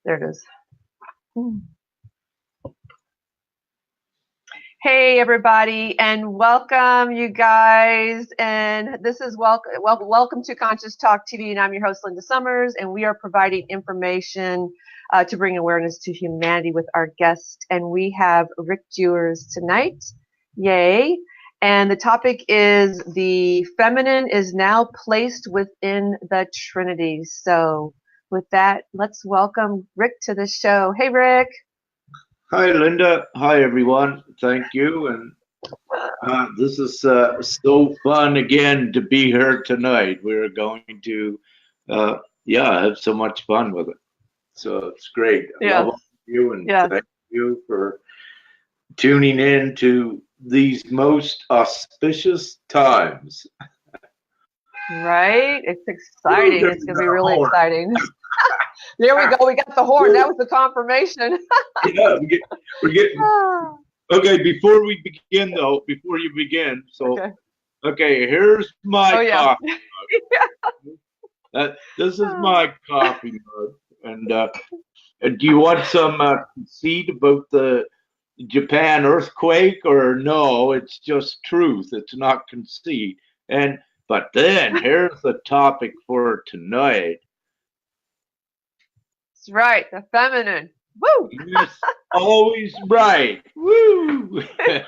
There it is. Hey everybody, and welcome you guys. And this is welcome to Conscious Talk TV, and I'm your host Linda Summers, and we are providing information to bring awareness to humanity with our guest. And we have Rick Dewars tonight. Yay! And the topic is the feminine is now placed within the Trinity. So with that, let's welcome Rick to the show. Hey Rick. Hi, Linda. Hi, everyone. Thank you. And this is so fun again to be here tonight. We're going to, have so much fun with it. So it's great. I love you, and thank you for tuning in to these most auspicious times. Right? It's exciting. It's going to be really exciting. There we go. We got the horn. That was the confirmation. Yeah, we're getting. Okay, before we begin, though, before you begin, so okay, here's my coffee mug. This is my coffee mug, and do you want some conceit about the Japan earthquake, or no? It's just truth. It's not conceit. But then here's the topic for tonight. That's right, the feminine. Woo! Yes, always right. Woo! Okay.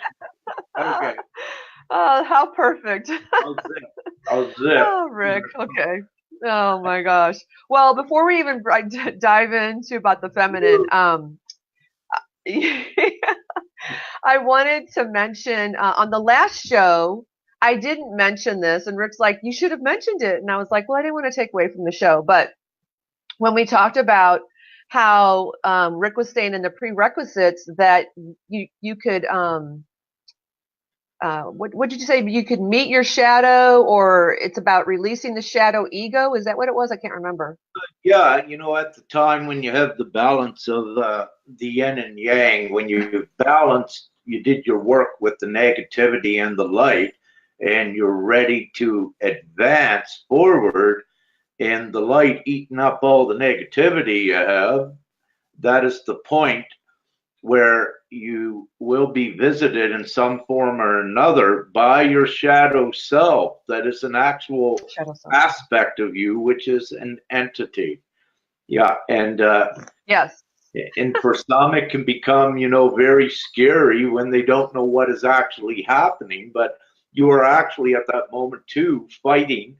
Oh, how perfect. I'll zip. Oh, Rick. Okay. Oh my gosh. Well, before we even dive into about the feminine, I wanted to mention on the last show, I didn't mention this, and Rick's like, you should have mentioned it. And I was like, well, I didn't want to take away from the show. But when we talked about how Rick was saying in the prerequisites that you could, what did you say? You could meet your shadow, or it's about releasing the shadow ego. Is that what it was? I can't remember. Yeah, at the time when you have the balance of the yin and yang, when you balanced, you did your work with the negativity and the light, and you're ready to advance forward, and the light eating up all the negativity you have, that is the point where you will be visited in some form or another by your shadow self. That is an actual aspect of you, which is an entity. Yeah, and yes. And for some, it can become, very scary when they don't know what is actually happening. But you are actually at that moment too fighting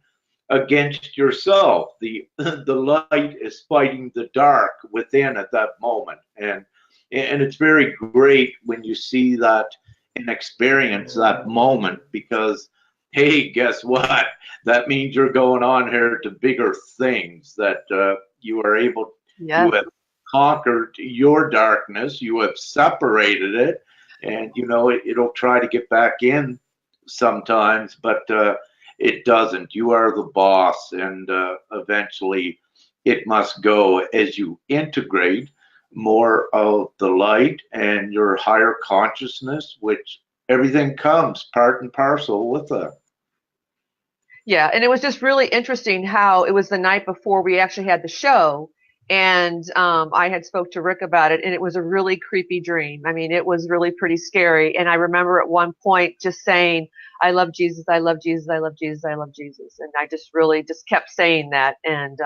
against yourself. The light is fighting the dark within at that moment, and it's very great when you see that and experience that moment, because hey, guess what? That means you're going on here to bigger things, that you are able. You have conquered your darkness. You have separated it, and it'll try to get back in sometimes, but it doesn't. You are the boss, and eventually it must go as you integrate more of the light and your higher consciousness, which everything comes part and parcel with that. Yeah, and it was just really interesting how it was the night before we actually had the show, and I had spoke to Rick about it, and it was a really creepy dream. I mean, it was really pretty scary, and I remember at one point just saying, I love Jesus, I love Jesus, I love Jesus, I love Jesus. And I just really just kept saying that. And,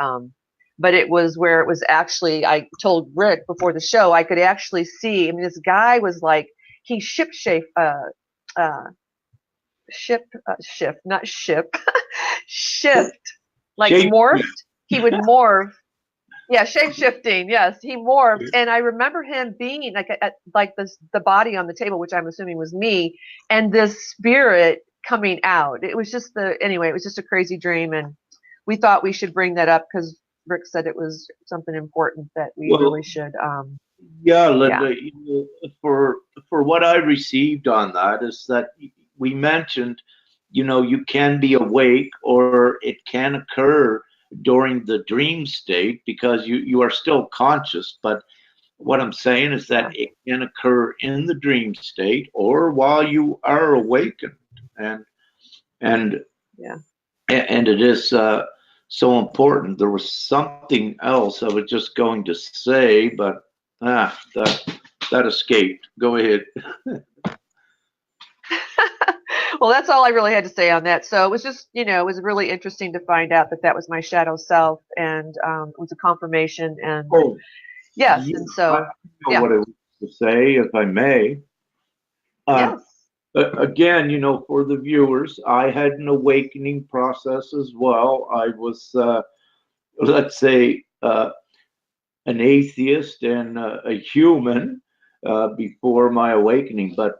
but it was where it was actually, I told Rick before the show, I could actually see, I mean, this guy was like, he shift, like morphed. He would morph. Yeah, shape-shifting. Yes, he morphed, and I remember him being like the body on the table, which I'm assuming was me, and this spirit coming out. It was just it was just a crazy dream, and we thought we should bring that up because Rick said it was something important that we really should. Yeah, Linda. For what I received on that is that we mentioned, you can be awake, or it can occur during the dream state, because you are still conscious. But what I'm saying is that it can occur in the dream state or while you are awakened, and it is so important. There was something else I was just going to say, but that escaped. Go ahead. Well, that's all I really had to say on that. So it was just, it was really interesting to find out that that was my shadow self, and it was a confirmation. And Oh, yes, yeah, and I so know yeah, what I was to say, if I may. yes, Again, for the viewers, I had an awakening process as well. I was, let's say, an atheist and a human before my awakening. But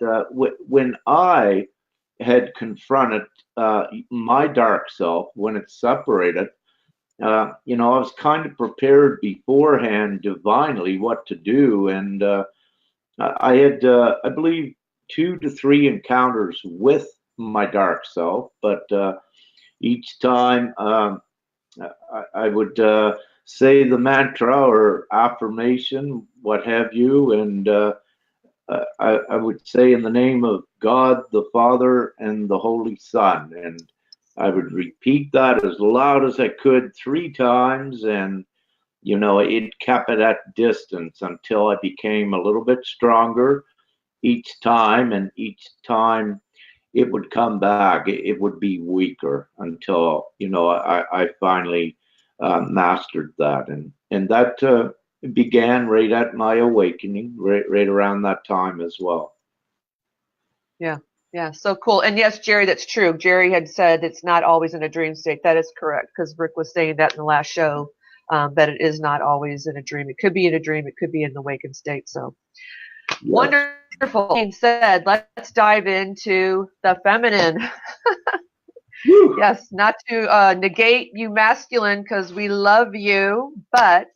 when I had confronted my dark self, when it separated, I was kind of prepared beforehand divinely what to do. And I had, I believe, 2 to 3 encounters with my dark self, but each time I would say the mantra or affirmation, what have you, and I would say in the name of God, the Father, and the Holy Son. And I would repeat that as loud as I could 3 times, and it kept it at distance until I became a little bit stronger each time, and each time it would come back. It would be weaker until I finally mastered that, and that began right at my awakening, right around that time as well. yeah, yeah. So cool. And yes, Jerry, that's true. Jerry had said it's not always in a dream state. That is correct, because Rick was saying that in the last show, that it is not always in a dream. It could be in a dream. It could be in the awakened state. So Yes. wonderful. Being said, let's dive into the feminine. Woo. Yes, not to negate you masculine, because we love you, but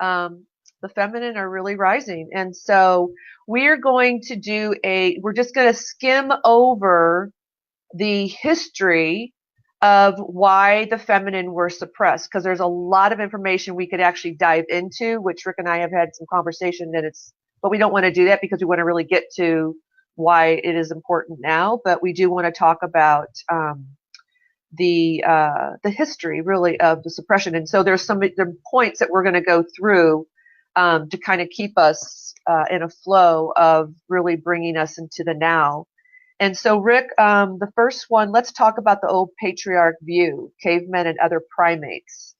the feminine are really rising. And so we're going to we're just going to skim over the history of why the feminine were suppressed, because there's a lot of information we could actually dive into, which Rick and I have had some conversation but we don't want to do that because we want to really get to why it is important now. But we do want to talk about the history really of the suppression. And so there's the points that we're going to go through to kind of keep us in a flow of really bringing us into the now. And so, Rick, the first one, let's talk about the old patriarch view, cavemen and other primates.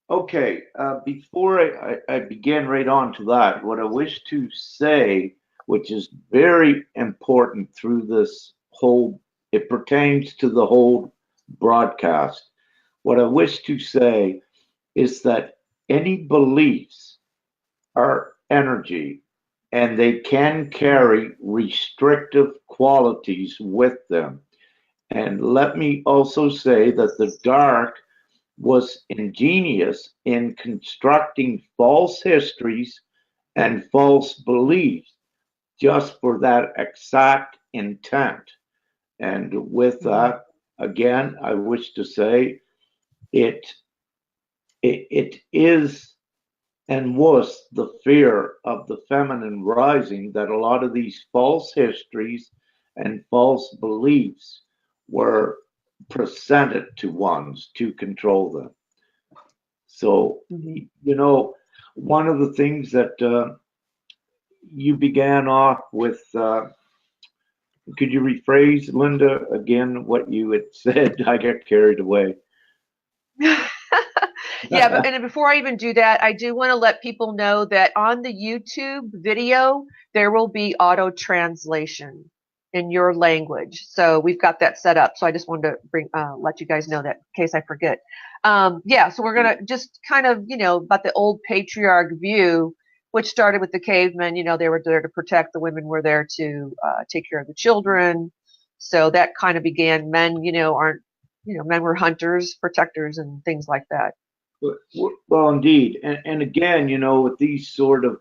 Okay, before I begin right on to that, what I wish to say, which is very important through this whole, it pertains to the whole broadcast. What I wish to say is that any beliefs are energy, and they can carry restrictive qualities with them. And let me also say that the dark was ingenious in constructing false histories and false beliefs just for that exact intent. And with that, again, I wish to say it is and was the fear of the feminine rising that a lot of these false histories and false beliefs were presented to ones to control them. So, one of the things that you began off with, could you rephrase, Linda, again what you had said? I got carried away. Yeah, and before I even do that, I do want to let people know that on the YouTube video, there will be auto translation in your language. So we've got that set up. So I just wanted to let you guys know that in case I forget. Yeah, so we're going to just kind of, about the old patriarch view, which started with the cavemen. They were there to protect, the women were there to take care of the children. So that kind of began. Men, men were hunters, protectors, and things like that. Well, indeed, and again, with these sort of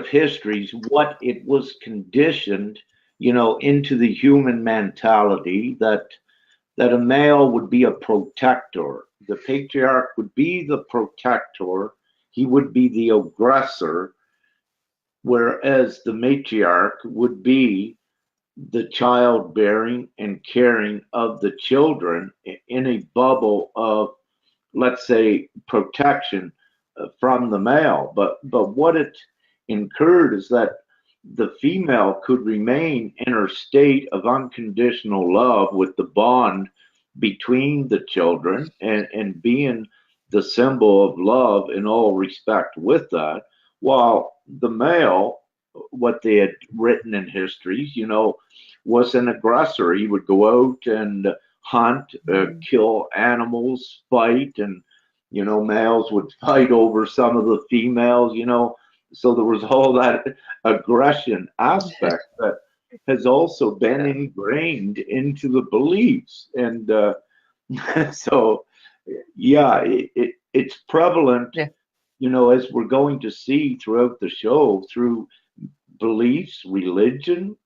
histories, what it was conditioned, into the human mentality that a male would be a protector. The patriarch would be the protector. He would be the aggressor, whereas the matriarch would be the childbearing and caring of the children in a bubble of, let's say, protection from the male. But what it incurred is that the female could remain in her state of unconditional love with the bond between the children, and being the symbol of love in all respect with that, while the male, what they had written in histories, was an aggressor. He would go out and hunt, kill animals, fight, and males would fight over some of the females. So there was all that aggression aspect that has also been ingrained into the beliefs, and so yeah, it's prevalent. Yeah. As we're going to see throughout the show, through beliefs, religion,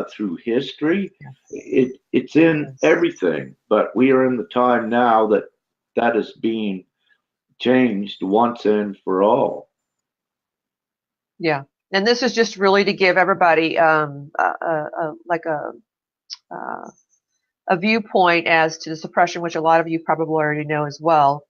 through history. It's in everything, but we are in the time now that is being changed once and for all. Yeah, and this is just really to give everybody like a viewpoint as to the suppression, which a lot of you probably already know as well.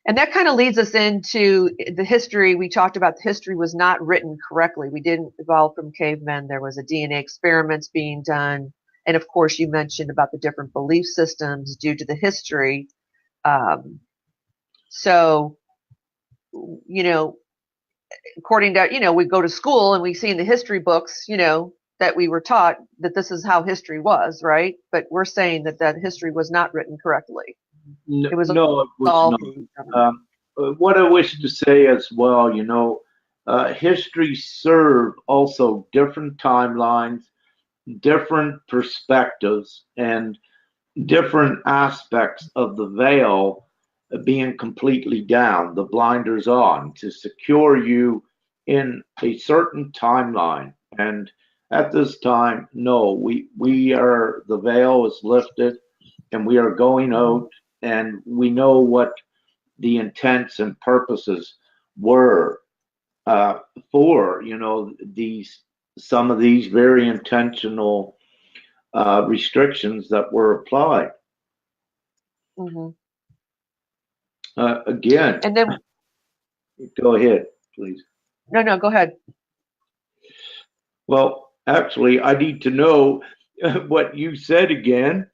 And that kind of leads us into the history. We talked about the history was not written correctly. We didn't evolve from cavemen. There was a DNA experiments being done. And of course, you mentioned about the different belief systems due to the history. So, according to, we go to school and we see in the history books, that we were taught that this is how history was, right? But we're saying that history was not written correctly. It was not. What I wish to say as well, history served also different timelines, different perspectives, and different aspects of the veil being completely down, the blinders on, to secure you in a certain timeline. And at this time, no, we are, the veil is lifted and we are going out, and we know what the intents and purposes were for, some of these very intentional restrictions that were applied. Again, and then go ahead, please. No, go ahead. Well, actually, I need to know what you said again,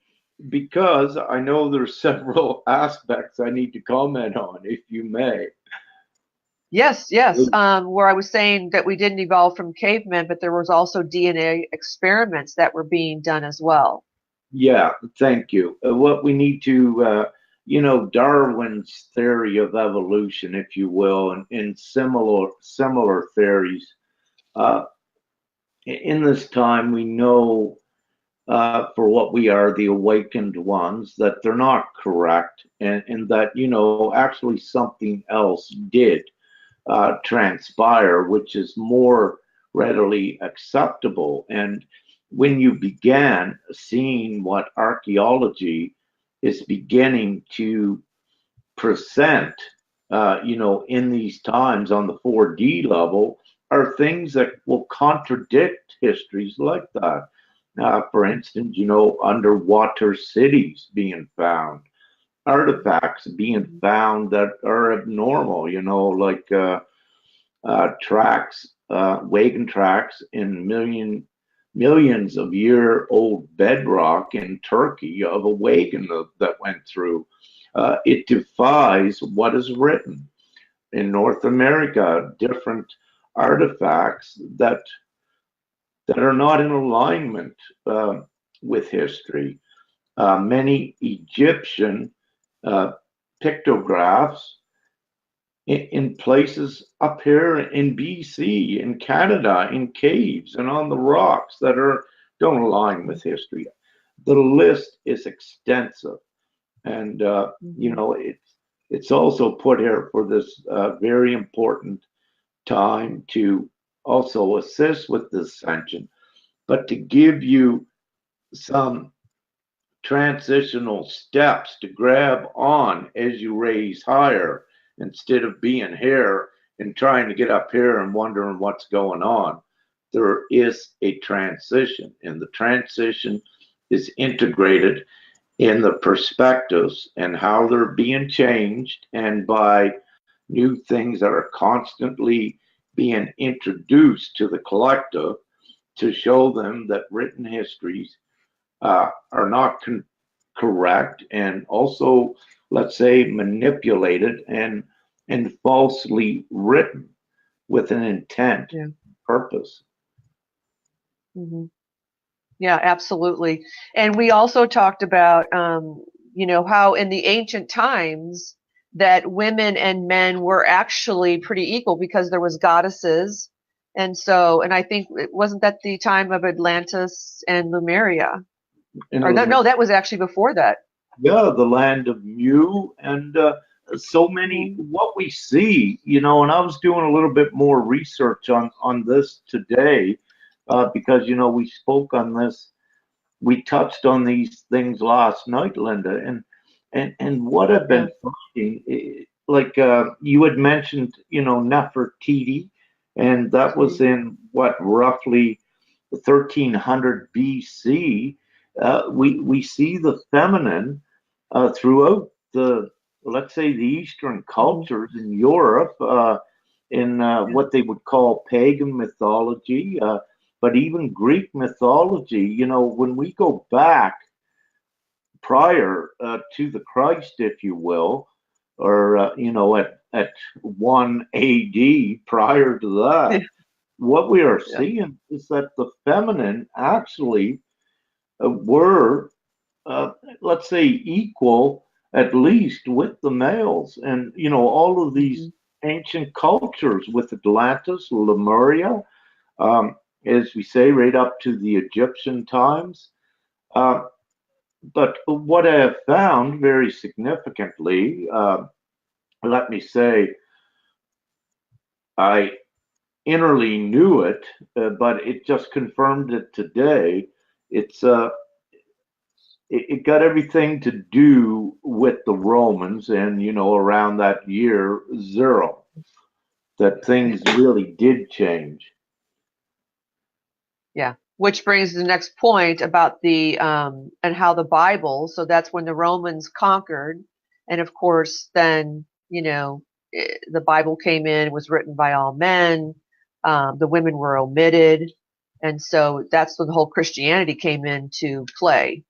because I know there's several aspects I need to comment on, if you may. Yes. Where I was saying that we didn't evolve from cavemen, but there was also DNA experiments that were being done as well. Yeah, thank you. What we need to, Darwin's theory of evolution, if you will, and similar theories. In this time, we know for what we are, the awakened ones, that they're not correct, and that, actually something else did transpire, which is more readily acceptable. And when you began seeing what archaeology is beginning to present, in these times on the 4D level, are things that will contradict histories like that. For instance, underwater cities being found, artifacts being found that are abnormal, like tracks, wagon tracks in millions of year old bedrock in Turkey of a wagon that went through. It defies what is written. In North America, different artifacts that are not in alignment with history. Many Egyptian pictographs in places up here in BC, in Canada, in caves and on the rocks that don't align with history. The list is extensive, and it's also put here for this very important time to also assist with the ascension, but to give you some transitional steps to grab on as you raise higher, instead of being here and trying to get up here and wondering what's going on. there is a transition, and the transition is integrated in the perspectives and how they're being changed, and by new things that are constantly being introduced to the collective to show them that written histories are not correct, and also, let's say, manipulated and falsely written with an intent, purpose. Mm-hmm. Yeah, absolutely. And we also talked about, how in the ancient times that women and men were actually pretty equal because there was goddesses. And I think, wasn't that the time of Atlantis and Lemuria? No, that was actually before that. Yeah, the land of Mu, and so many, what we see, and I was doing a little bit more research on this today, because, we spoke on this, we touched on these things last night, Linda, and what I've been finding, like you had mentioned, Nefertiti, and that was in what, roughly 1300 BC. We see the feminine throughout the, let's say, the Eastern cultures in Europe, in what they would call pagan mythology, but even Greek mythology. When we go back prior to the Christ, if you will, or at 1 AD, prior to that, what we are seeing is that the feminine actually were, let's say, equal, at least, with the males. And all of these ancient cultures, with Atlantis, Lemuria, as we say, right up to the Egyptian times. But what I have found very significantly, let me say, I innerly knew it, but it just confirmed it today. It got everything to do with the Romans, and around that year 0, that things really did change. Yeah, which brings the next point about the and how the Bible. So that's when the Romans conquered, and of course, then the Bible came in, was written by all men. The women were omitted, and so that's when the whole Christianity came into play.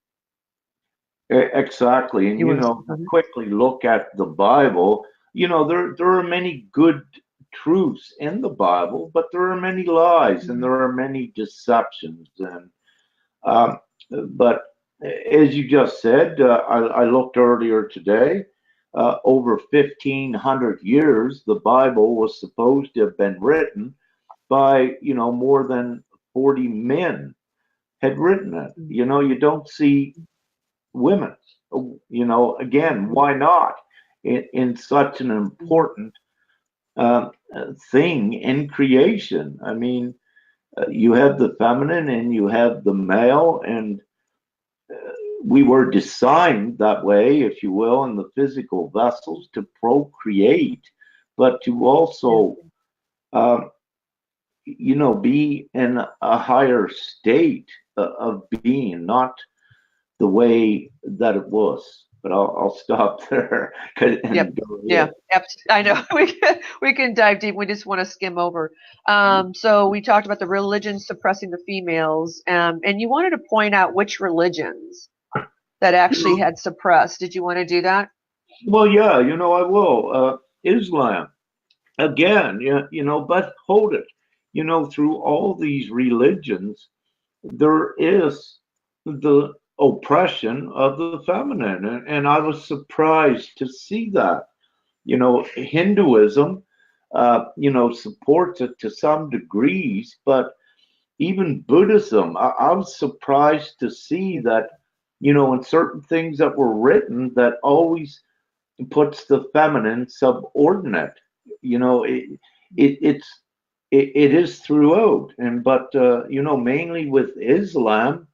Exactly, and quickly look at the Bible. There are many good truths in the Bible, but there are many lies and there are many deceptions. And but as you just said, I looked earlier today. Over 1,500 years, the Bible was supposed to have been written by more than 40 men had written it. You don't see women. Again, why not in such an important thing in creation? I mean, you have the feminine and you have the male, and we were designed that way, if you will, in the physical vessels to procreate, but to also, be in a higher state of being, not the way that it was. But I'll stop there. Yeah, I know. We can dive deep. We just want to skim over. So we talked about the religion suppressing the females, and you wanted to point out which religions that actually had suppressed. Did you want to do that? Well, yeah, I will. Islam, again, but hold it. Through all these religions, there is the oppression of the feminine, and I was surprised to see that. Hinduism, supports it to some degrees, but even Buddhism, I was surprised to see that, in certain things that were written, that always puts the feminine subordinate. It is throughout, but mainly with Islam,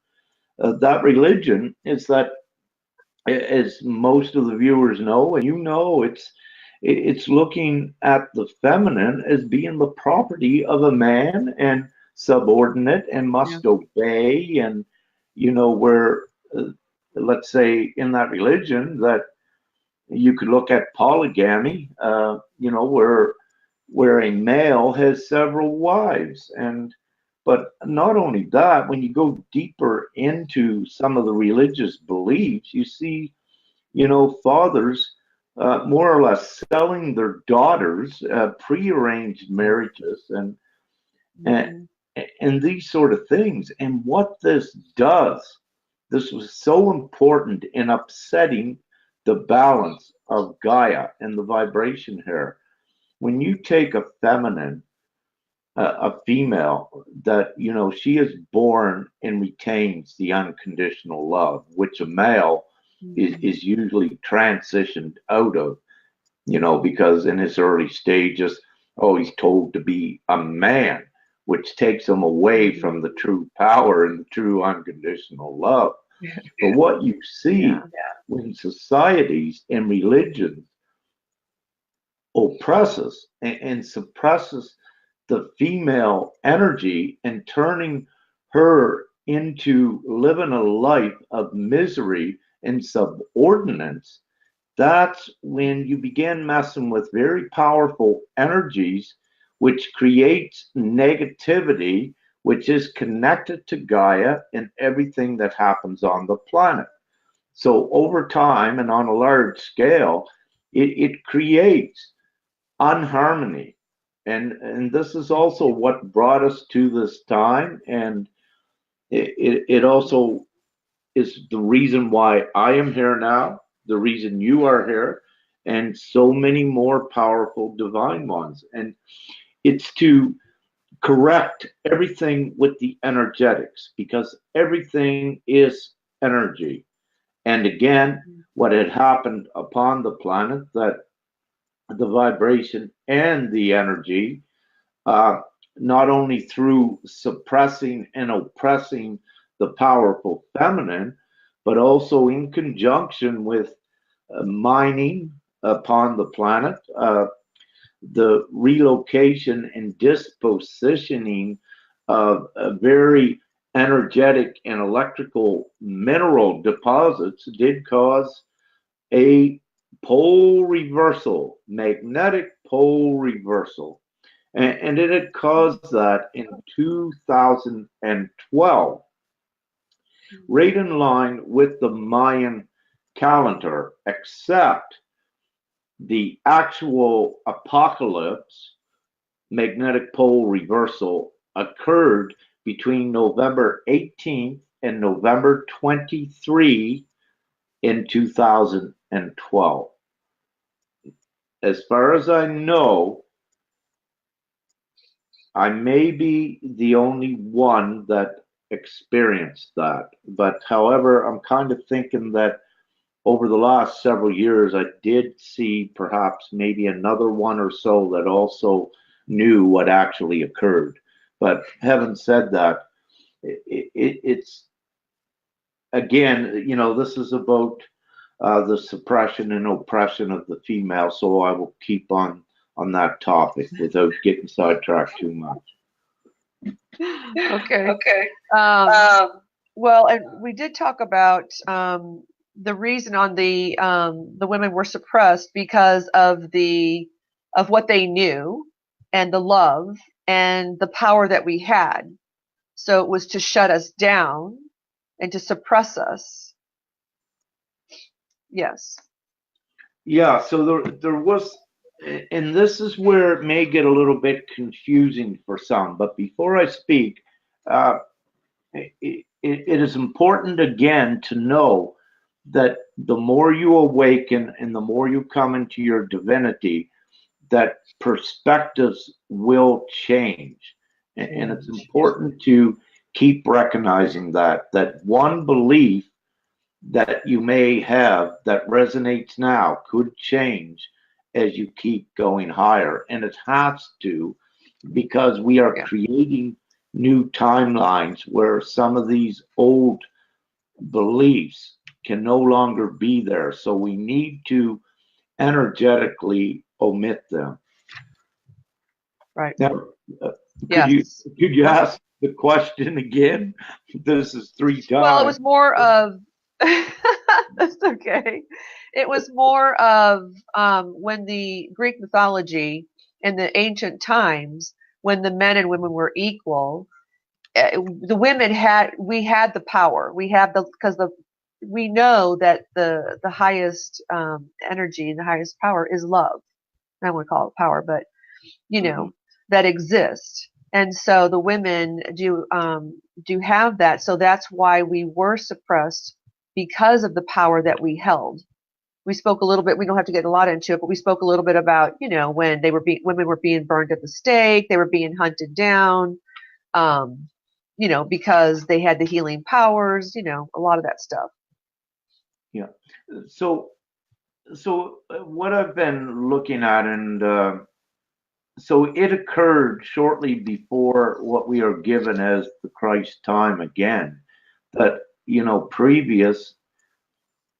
that religion is that, as most of the viewers know, and it's looking at the feminine as being the property of a man, and subordinate and must obey, and where let's say in that religion that you could look at polygamy, where a male has several wives. But not only that, when you go deeper into some of the religious beliefs, you see, fathers more or less selling their daughters, prearranged marriages, and these sort of things. And what this does, this was so important in upsetting the balance of Gaia and the vibration here. When you take a feminine, a female, that she is born and retains the unconditional love, which a male is usually transitioned out of, because in his early stages, he's told to be a man, which takes him away from the true power and the true unconditional love. But what you see when societies and religions oppresses and suppresses the female energy and turning her into living a life of misery and subordinates, that's when you begin messing with very powerful energies, which creates negativity, which is connected to Gaia and everything that happens on the planet. So over time and on a large scale, it creates unharmony. And this is also what brought us to this time. And it also is the reason why I am here now, the reason you are here, and so many more powerful divine ones. And it's to correct everything with the energetics, because everything is energy. And again, what had happened upon the planet, that the vibration and the energy, not only through suppressing and oppressing the powerful feminine, but also in conjunction with mining upon the planet, the relocation and dispositioning of very energetic and electrical mineral deposits did cause a pole reversal, magnetic pole reversal. And it had caused that in 2012, right in line with the Mayan calendar, except the actual apocalypse, magnetic pole reversal, occurred between November 18th and November 23 in 2012. As far as I know, I may be the only one that experienced that. But however, I'm kind of thinking that over the last several years, I did see perhaps maybe another one or so that also knew what actually occurred. But having said that, it's again, this is about the suppression and oppression of the female. So I will keep on that topic without getting sidetracked too much. Okay. Well, and we did talk about the reason on the women were suppressed because of what they knew and the love and the power that we had. So it was to shut us down and to suppress us. Yes. Yeah. So there was, and this is where it may get a little bit confusing for some. But before I speak, it is important again to know that the more you awaken and the more you come into your divinity, that perspectives will change. And it's important to keep recognizing that one belief that you may have that resonates now could change as you keep going higher. And it has to, because we are creating new timelines where some of these old beliefs can no longer be there. So we need to energetically omit them. Right. Now, could you ask the question again? This is 3 Well, it times. was more of that's okay. It was more of when the Greek mythology in the ancient times, when the men and women were equal, the women we had the power. We have because we know that the highest energy and the highest power is love. I don't want to call it power, but you know, that exists. And so the women do have that. So that's why we were suppressed, because of the power that we held. We spoke a little bit, we don't have to get a lot into it, but we spoke a little bit about, when women were being burned at the stake, they were being hunted down, because they had the healing powers, a lot of that stuff. Yeah. So what I've been looking at, and so it occurred shortly before what we are given as the Christ time again, that, previous,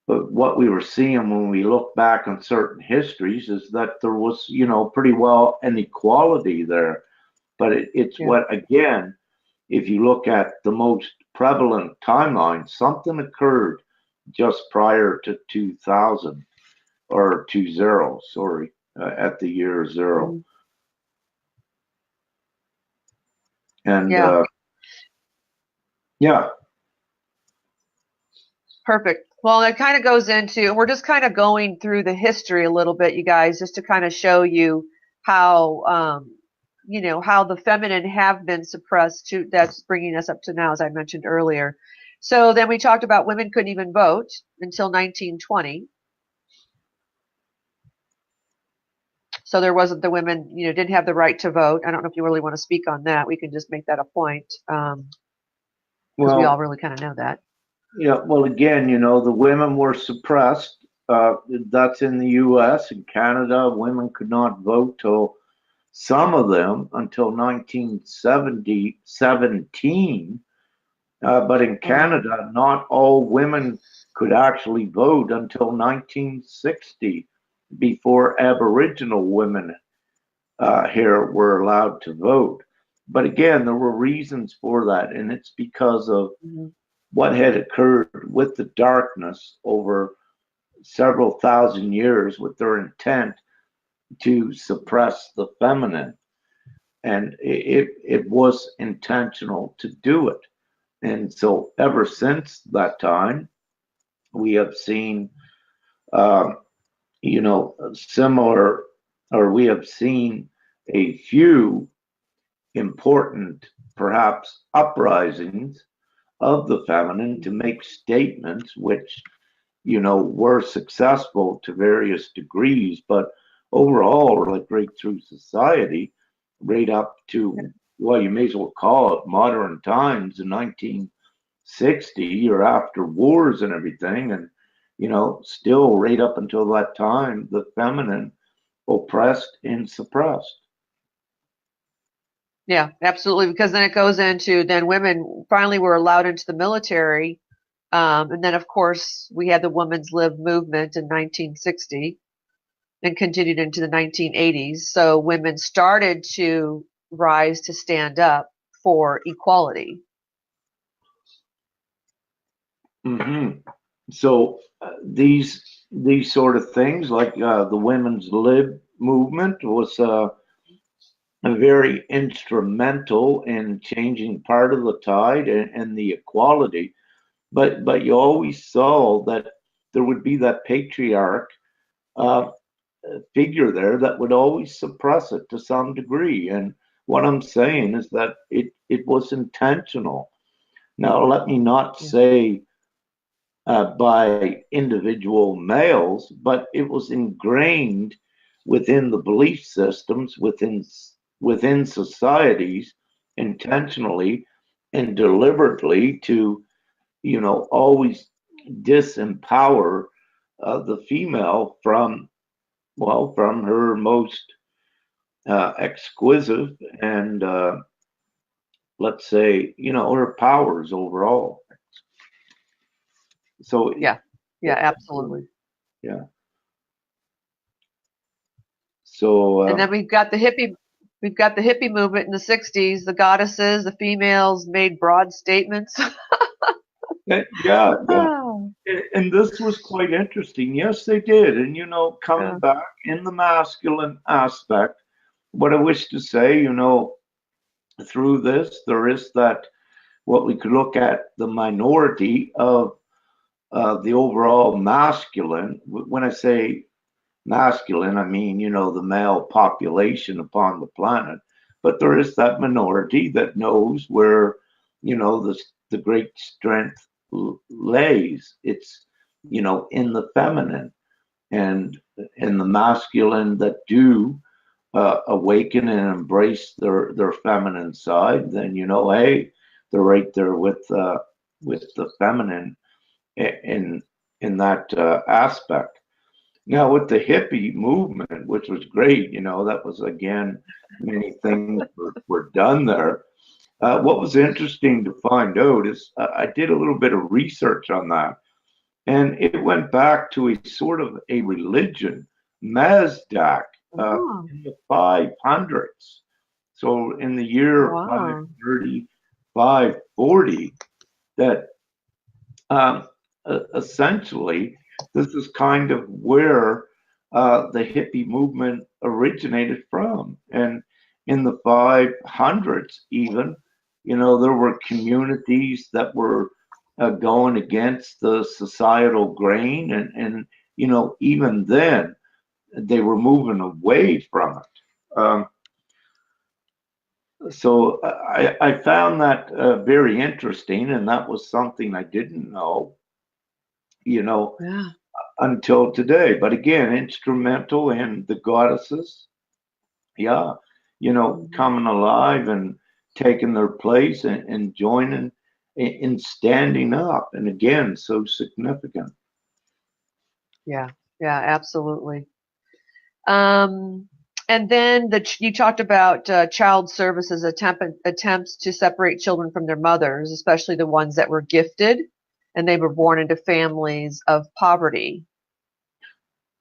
but what we were seeing when we look back on certain histories is that there was, pretty well an equality there. But it's what, again, if you look at the most prevalent timeline, something occurred just prior to 2000 or 20, sorry, at the year 0. And yeah. Perfect. Well, it kind of goes into, we're just kind of going through the history a little bit, you guys, just to kind of show you how, how the feminine have been suppressed to, that's bringing us up to now, as I mentioned earlier. So then we talked about women couldn't even vote until 1920. So there wasn't, the women, didn't have the right to vote. I don't know if you really want to speak on that. We can just make that a point, because we all really kind of know that. Yeah, well, again, the women were suppressed. That's in the U.S. and Canada. Women could not vote till, some of them, until 1917. But in Canada, not all women could actually vote until 1960, before Aboriginal women here were allowed to vote. But again, there were reasons for that, and it's because of what had occurred with the darkness over several thousand years, with their intent to suppress the feminine. And it was intentional to do it. And so ever since that time, we have seen, similar, or we have seen a few important, perhaps, uprisings of the feminine to make statements which, were successful to various degrees, but overall, like right through society, right up to, well, you may as well call it modern times in 1960, or after wars and everything, and, still right up until that time, the feminine oppressed and suppressed. Yeah, absolutely. Because then it goes into, then women finally were allowed into the military. And then, of course, we had the women's Lib Movement in 1960 and continued into the 1980s. So women started to rise to stand up for equality. So these sort of things, like the women's Lib Movement, was very instrumental in changing part of the tide and the equality. But you always saw that there would be that patriarch figure there that would always suppress it to some degree. And what I'm saying is that it was intentional. Now, let me not say by individual males, but it was ingrained within the belief systems, within societies, intentionally and deliberately, to, always disempower the female from her most exquisite and, let's say, her powers overall. So yeah, absolutely. Yeah. So and then we've got the hippie We've got the hippie movement in the 60s. The goddesses, the females made broad statements. Yeah, Oh, and this was quite interesting. Yes, they did. And, you know, yeah. coming back in the masculine aspect, what I wish to say, you know, through this, there is that what we could look at the minority of the overall masculine. When I say masculine, I mean, you know, the male population upon the planet. But there is that minority that knows where, you know, the great strength lays. It's, you know, in the feminine and in the masculine that do awaken and embrace their feminine side. Then, you know, hey, they're right there with the feminine in that aspect. Now, with the hippie movement, which was great, you know, that was again, many things were done there. What was interesting to find out is I did a little bit of research on that, and it went back to a sort of a religion, Mazdak, Oh, in the 500s. So in the year wow. 530, 540, that essentially, this is kind of where the hippie movement originated from. And in the 500s, even, you know, there were communities that were going against the societal grain. You know, even then, they were moving away from it. So I found that very interesting, and that was something I didn't know, you know, Yeah. until today. But again, instrumental in the goddesses, yeah, you know, Mhm. coming alive and taking their place and joining in standing up. And again, so significant. Yeah. Yeah, absolutely. Um, and then you talked about child services attempts to separate children from their mothers, especially the ones that were gifted and they were born into families of poverty.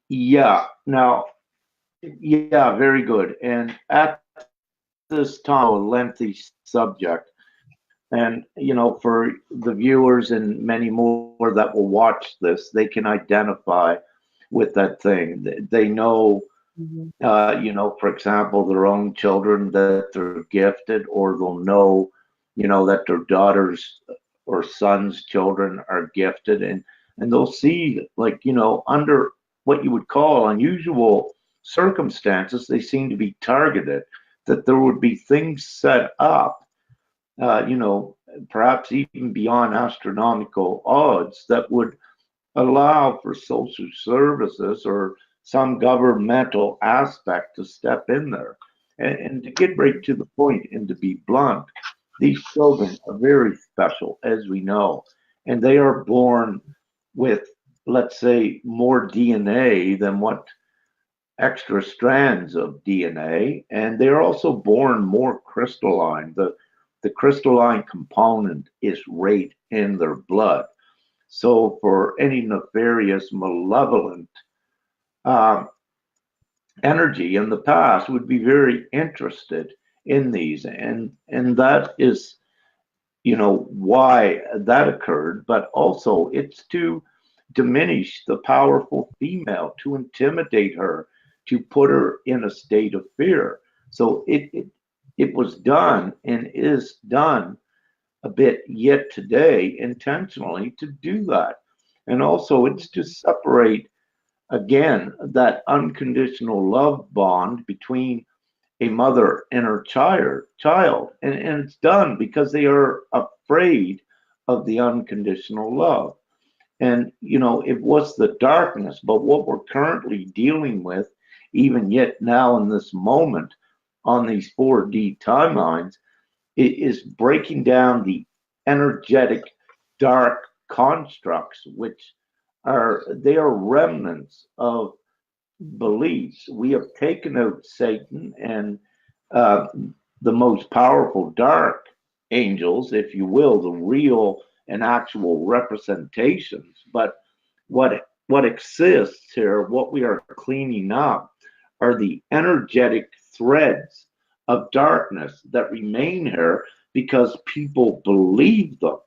Yeah. Now, yeah, very good. And at this time, a lengthy subject. And, you know, for the viewers and many more that will watch this, they can identify with that thing. They know, Hmm. you know, for example, their own children that they're gifted, or they'll know, you know, that their daughters or sons' children are gifted, and they'll see, like, you know, under what you would call unusual circumstances, they seem to be targeted. That there would be things set up, you know, perhaps even beyond astronomical odds, that would allow for social services or some governmental aspect to step in there. And to get right to the point and to be blunt, these children are very special, as we know, and they are born with, let's say, more DNA than what extra strands of DNA, and they're also born more crystalline. The crystalline component is right in their blood. So for any nefarious, malevolent um, energy in the past would be very interested in these, and that is, you know, why that occurred. But also, it's to diminish the powerful female, to intimidate her, to put her in a state of fear. So it was done and is done a bit yet today intentionally to do that. And also, it's to separate again that unconditional love bond between a mother and her child. And it's done because they are afraid of the unconditional love. And, you know, it was the darkness, but what we're currently dealing with, even yet now in this moment on these 4D timelines, is breaking down the energetic dark constructs, which they are remnants of beliefs. We have taken out Satan and uh, the most powerful dark angels, if you will, the real and actual representations. But what exists here, what we are cleaning up, are the energetic threads of darkness that remain here because people believe them.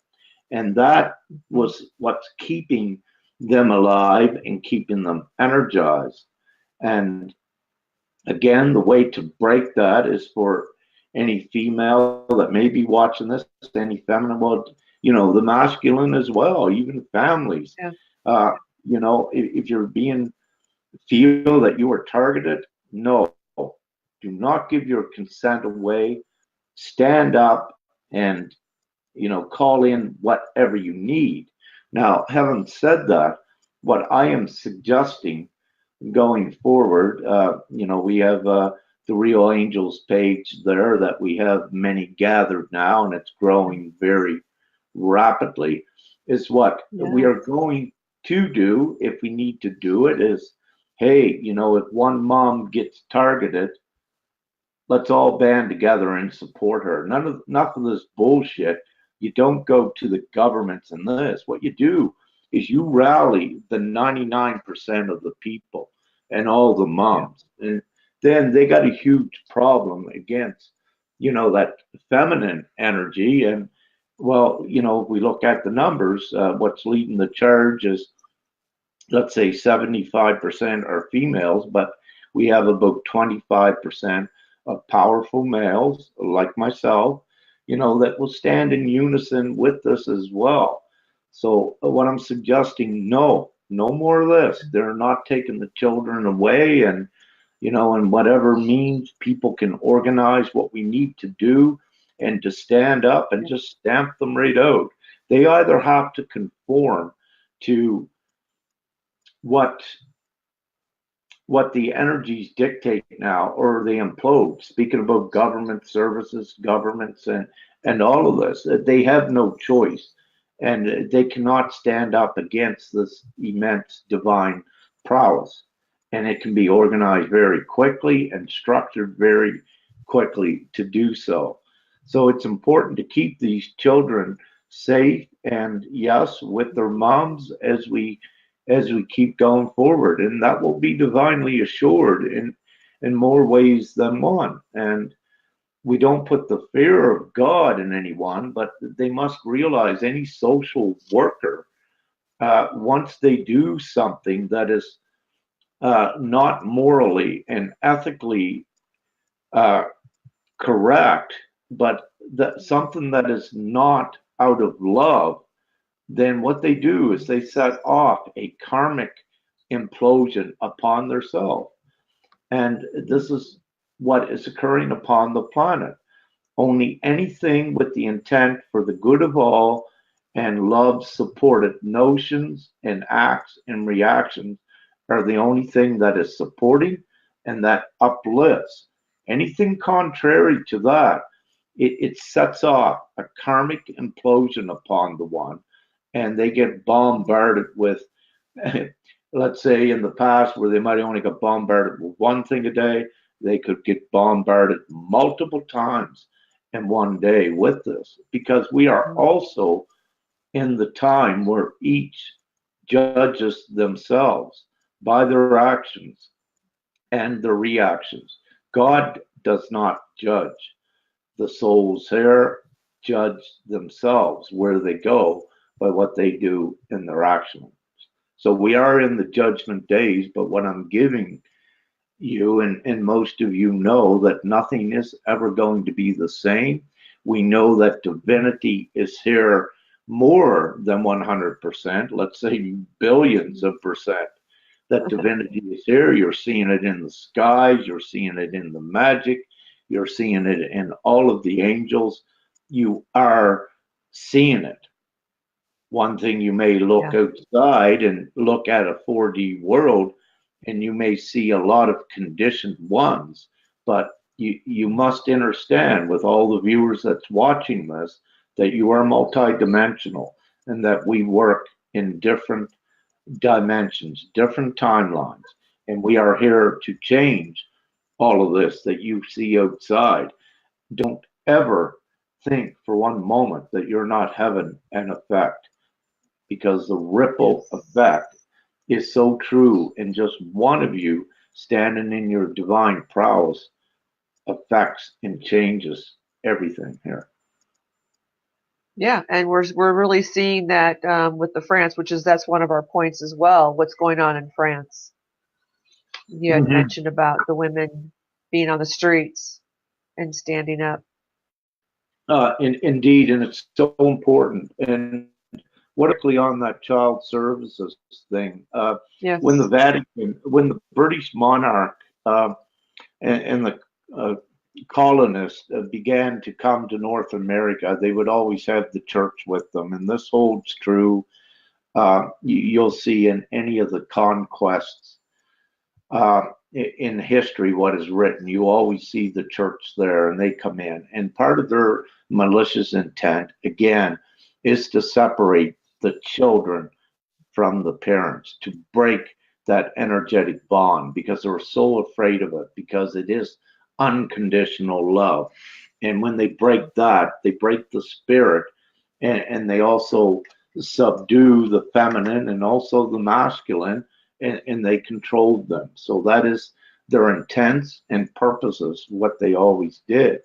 And that was what's keeping them alive and keeping them energized. And again, the way to break that is for any female that may be watching this, any feminine, well, you know, the masculine as well, even families. Yeah. Uh, you know, if you're being feel that you are targeted, no, do not give your consent away. Stand up and, you know, call in whatever you need. Now, having said that, what I am suggesting going forward, you know, we have the Real Angels page there that we have many gathered now, and it's growing very rapidly. Is what we are going to do if we need to do it is, hey, you know, if one mom gets targeted, let's all band together and support her. Enough of this bullshit. You don't go to the governments and this. What you do is you rally the 99% of the people and all the moms. And then they got a huge problem against, you know, that feminine energy. And well, you know, if we look at the numbers, what's leading the charge is, let's say 75% are females, but we have about 25% of powerful males like myself, you know, that will stand in unison with this as well. So what I'm suggesting, no more of this. They're not taking the children away, and you know, in whatever means people can organize what we need to do and to stand up and just stamp them right out. They either have to conform to what the energies dictate now, or they implode. Speaking about government services, governments, and all of this, they have no choice, and they cannot stand up against this immense divine prowess. And it can be organized very quickly and structured very quickly to do so. So it's important to keep these children safe and, yes, with their moms as we keep going forward, and that will be divinely assured in more ways than one. And we don't put the fear of God in anyone, but they must realize any social worker, once they do something that is not morally and ethically uh, correct, but that something that is not out of love, then what they do is they set off a karmic implosion upon themselves. And this is what is occurring upon the planet. Only anything with the intent for the good of all and love supported notions and acts and reactions are the only thing that is supporting and that uplifts. Anything contrary to that, it sets off a karmic implosion upon the one, and they get bombarded with, let's say in the past where they might only get bombarded with one thing a day, they could get bombarded multiple times in one day with this, because we are also in the time where each judges themselves by their actions and their reactions. God does not judge. The souls here judge themselves where they go by what they do in their actions. So we are in the judgment days, but what I'm giving you, and most of you know that nothing is ever going to be the same. We know that divinity is here more than 100%, let's say billions of percent. That divinity is here. You're seeing it in the skies, you're seeing it in the magic, you're seeing it in all of the angels. You are seeing it. One thing, you may look outside and look at a 4D world, and you may see a lot of conditioned ones, but you must understand, with all the viewers that's watching this, that you are multidimensional and that we work in different dimensions, different timelines, and we are here to change all of this that you see outside. Don't ever think for one moment that you're not having an effect, because the ripple effect is so true, and just one of you standing in your divine prowess affects and changes everything here. Yeah, and we're really seeing that with the France, that's one of our points as well. What's going on in France? You had mentioned about the women being on the streets and standing up. Indeed, and it's so important. And what actually on that child services thing? Yes. When the British monarch and the colonists began to come to North America, they would always have the church with them, and this holds true. You'll see in any of the conquests in history what is written, you always see the church there, and they come in. And part of their malicious intent, again, is to separate the children from the parents, to break that energetic bond, because they were so afraid of it, because it is unconditional love. And when they break that, they break the spirit, and they also subdue the feminine and also the masculine, and they controlled them. So that is their intents and purposes, what they always did.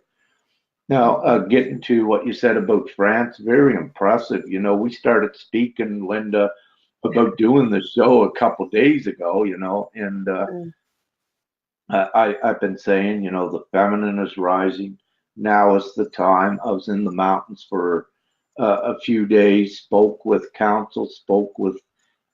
Now, getting to what you said about France, very impressive. You know, we started speaking, Linda, about doing the show a couple days ago, you know, and I've been saying, you know, the feminine is rising. Now is the time. I was in the mountains for a few days, spoke with council, spoke with,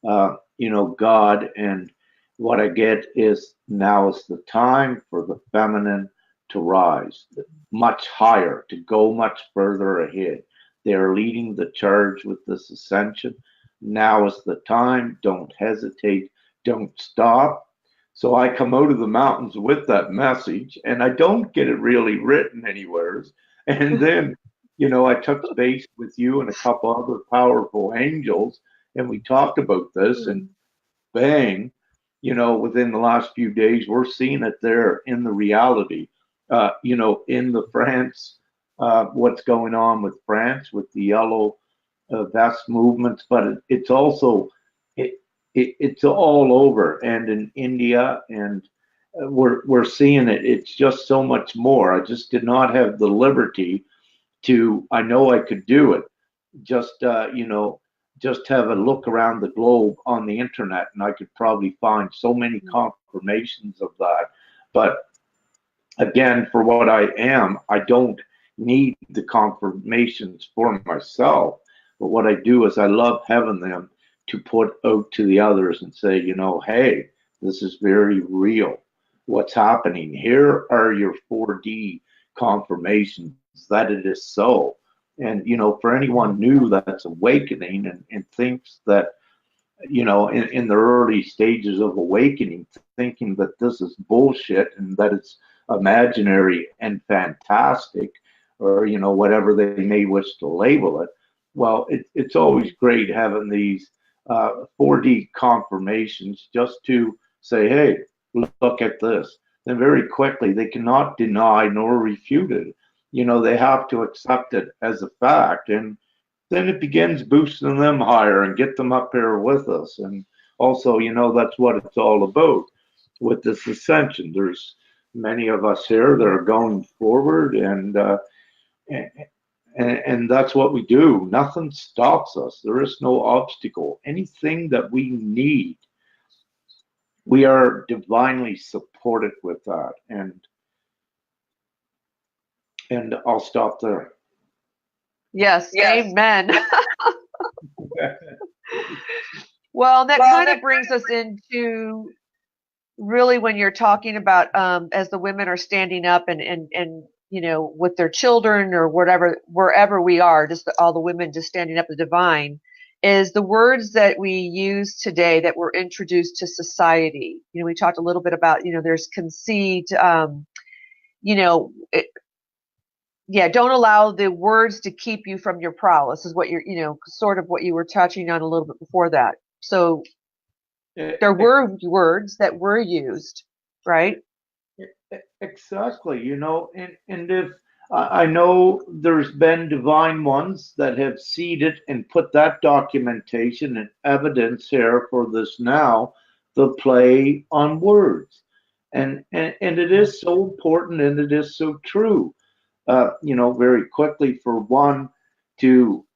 you know, God. And what I get is now is the time for the feminine to rise much higher, to go much further ahead. They are leading the charge with this ascension. Now is the time. Don't hesitate. Don't stop. So I come out of the mountains with that message, and I don't get it really written anywhere. And then, you know, I touched base with you and a couple other powerful angels, and we talked about this, and bang, you know, within the last few days, we're seeing it there in the reality. You know, in the France, what's going on with France with the yellow vest movements, but it's also it's all over, and in India, and we're seeing it. It's just so much more. I just did not have the liberty to. I know I could do it. Just you know, just have a look around the globe on the internet, and I could probably find so many confirmations of that. But again, for what I am, I don't need the confirmations for myself. But what I do is I love having them to put out to the others and say, you know, hey, this is very real. What's happening? Here are your 4D confirmations that it is so. And, you know, for anyone new that's awakening and thinks that, you know, in the early stages of awakening, thinking that this is bullshit and that it's imaginary and fantastic, or, you know, whatever they may wish to label it. Well, it's always great having these 4D confirmations just to say, hey, look at this. Then very quickly, they cannot deny nor refute it. You know, they have to accept it as a fact. And then it begins boosting them higher and get them up here with us. And also, you know, that's what it's all about with this ascension. There's many of us here that are going forward, and that's what we do. Nothing stops us. There is no obstacle. Anything that we need, we are divinely supported with that. And I'll stop there. Yes. Amen. Well, that kind of brings us into really when you're talking about as the women are standing up and you know, with their children or whatever, wherever we are, just all the women just standing up, the divine, is the words that we use today that were introduced to society. You know, we talked a little bit about, you know, there's conceit, you know, don't allow the words to keep you from your prowess is what you're, you know, sort of what you were touching on a little bit before that. So there were words that were used, right? Exactly, you know, and if I know there's been divine ones that have seeded and put that documentation and evidence here for this now, the play on words. And it is so important, and it is so true. Very quickly, for one to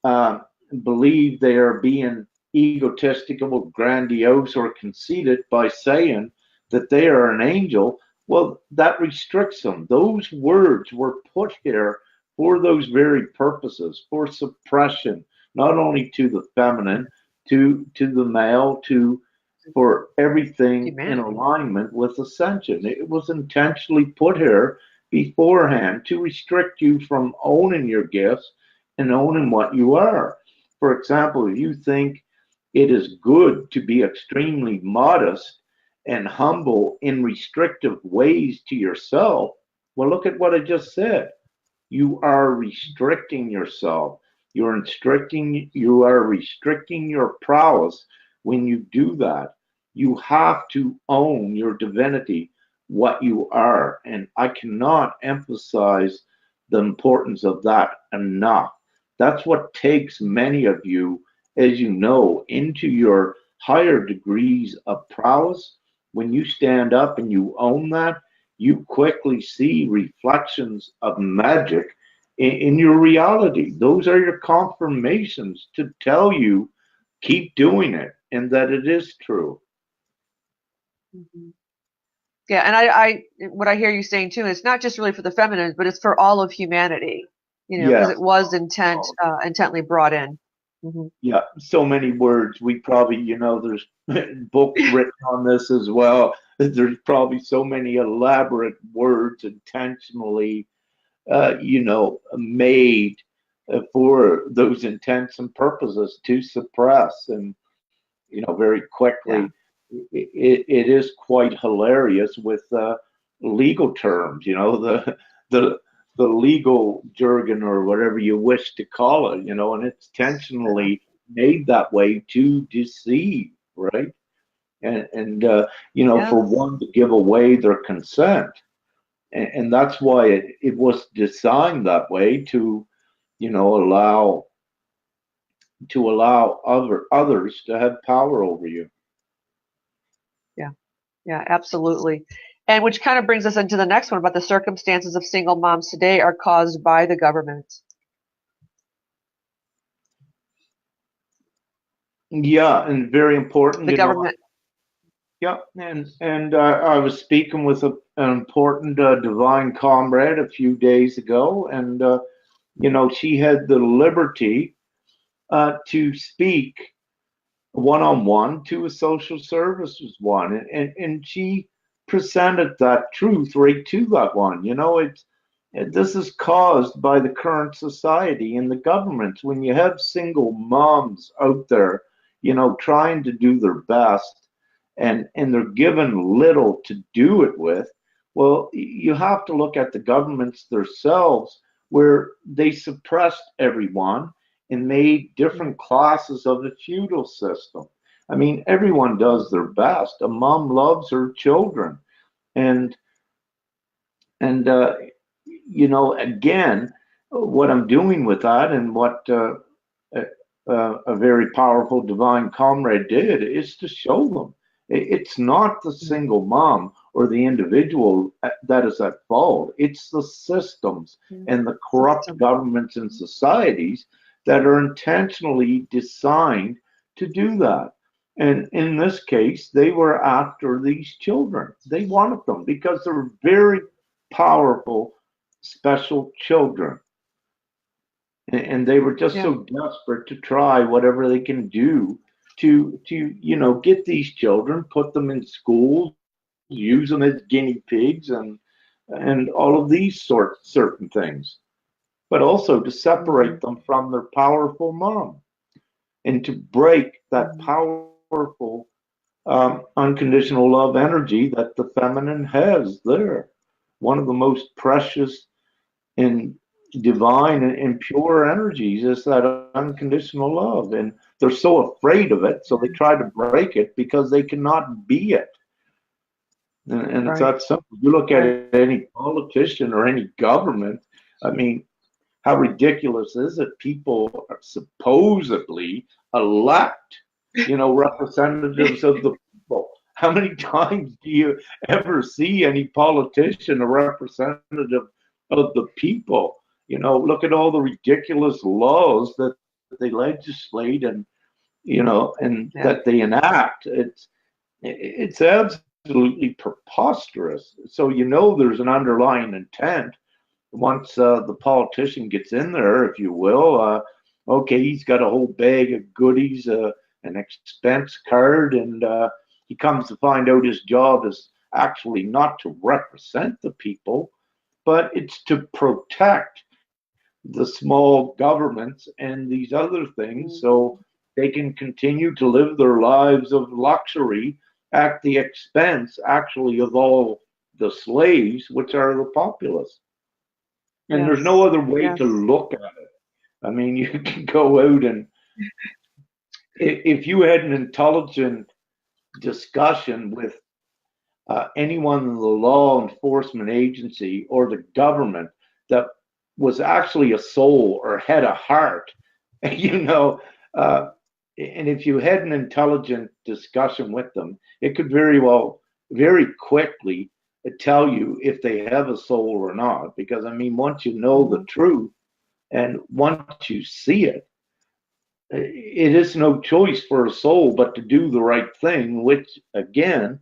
uh, believe they are being egotistical, grandiose, or conceited by saying that they are an angel, well, that restricts them. Those words were put here for those very purposes, for suppression, not only to the feminine, to the male, to for everything in Humanity. alignment with ascension. It was intentionally put here beforehand to restrict you from owning your gifts and owning what you are. For example, if you think it is good to be extremely modest and humble in restrictive ways to yourself, well, look at what I just said. You are restricting yourself. You are restricting your prowess when you do that. You have to own your divinity, what you are. And I cannot emphasize the importance of that enough. That's what takes many of you, as you know, into your higher degrees of prowess. When you stand up and you own that, you quickly see reflections of magic in your reality. Those are your confirmations to tell you keep doing it and that it is true. Mm-hmm. Yeah, and I what I hear you saying too, it's not just really for the feminine, but it's for all of humanity, because Yes. it was intently brought in. Mm-hmm. Yeah, so many words. We probably, there's books written on this as well. There's probably so many elaborate words intentionally, made for those intents and purposes to suppress. And, very Yeah. quickly, it is quite hilarious with legal terms, the the legal jargon or whatever you wish to call it, and it's intentionally made that way to deceive, right? And for Yes. one to give away their consent, and that's why it was designed that way allow others to have power over you. Yeah. Yeah, absolutely. And which kind of brings us into the next one about the circumstances of single moms today are caused by the government. Yeah, and very important, The government. Yeah, and I was speaking with an important divine comrade a few days ago, and she had the liberty to speak one on one to a social services one, and she presented that truth right to that one. This is caused by the current society and the governments. When you have single moms out there, trying to do their best, and they're given little to do it with, well, you have to look at the governments themselves, where they suppressed everyone and made different classes of the feudal system. I mean, everyone does their best. A mom loves her children, and and again, what I'm doing with that, and what a very powerful divine comrade did, is to show them it's not the single mom or the individual that is at fault. It's the systems and the corrupt governments and societies that are intentionally designed to do that. And in this case, they were after these children. They wanted them because they're very powerful, special children. And they were just Yeah. so desperate to try whatever they can do to get these children, put them in schools, use them as guinea pigs, and all of these certain things, but also to separate them from their powerful mom and to break that powerful unconditional love energy that the feminine has there. One of the most precious and divine and pure energies is that unconditional love. And they're so afraid of it, so they try to break it because they cannot be it. And it's that simple. You look at any politician or any government, I mean, how ridiculous is it? People are supposedly elect, representatives of the people. how many times do you ever see any politician or representative of the people? You know, look at all the ridiculous laws that they legislate and, you know, and that they enact. It's absolutely preposterous. So, you know, there's an underlying intent once the politician gets in there, if you will. Okay, he's got a whole bag of goodies, an expense card, and he comes to find out his job is actually not to represent the people, but it's to protect the small governments and these other things so they can continue to live their lives of luxury at the expense, actually, of all the slaves, which are the populace. And there's no other way to look at it. I mean, you can go out and if you had an intelligent discussion with anyone in the law enforcement agency or the government that was actually a soul or had a heart, you know, and if you had an intelligent discussion with them, it could very quickly tell you if they have a soul or not. Because, I mean, once you know the truth and once you see it, it is no choice for a soul but to do the right thing, which, again,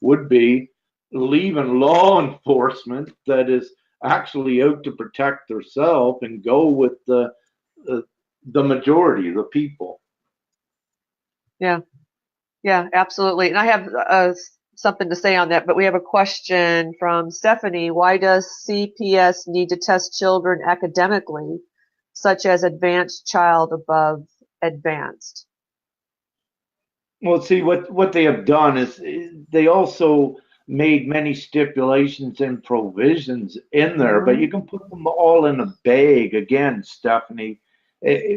would be leaving law enforcement that is actually out to protect themselves and go with the majority, the people. Yeah, absolutely. And I have something to say on that, but we have a question from Stephanie. Why does CPS need to test children academically, such as advanced child above advanced? Well, see, what they have done is they also made many stipulations and provisions in there, but you can put them all in a bag. Again, Stephanie,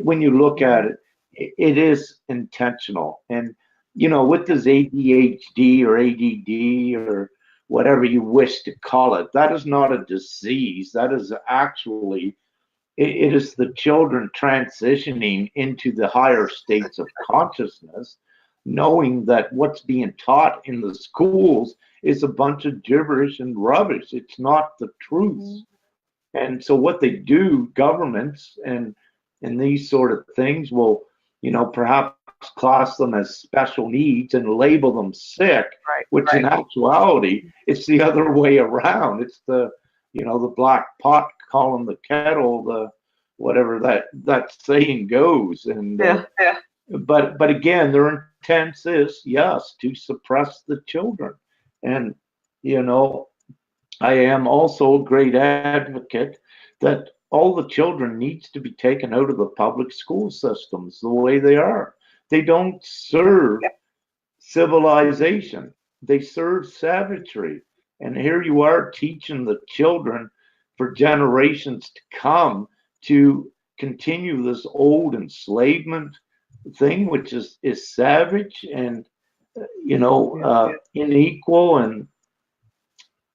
when you look at it, it is intentional. And, you know, with this ADHD or ADD or whatever you wish to call it, that is not a disease. That is actually, it is the children transitioning into the higher states of consciousness, knowing that what's being taught in the schools is a bunch of gibberish and rubbish. It's not the truth. And so what they do, governments and these sort of things will, you know, perhaps class them as special needs and label them sick, which in actuality, it's the other way around. It's the, you know, the black pot calling the kettle, the whatever that saying goes. And but again, their intent is, yes, to suppress the children. And, you know, I am also a great advocate that all the children needs to be taken out of the public school systems the way they are. They don't serve civilization. They serve savagery. And here you are teaching the children for generations to come to continue this old enslavement thing, which is savage and, you know, unequal and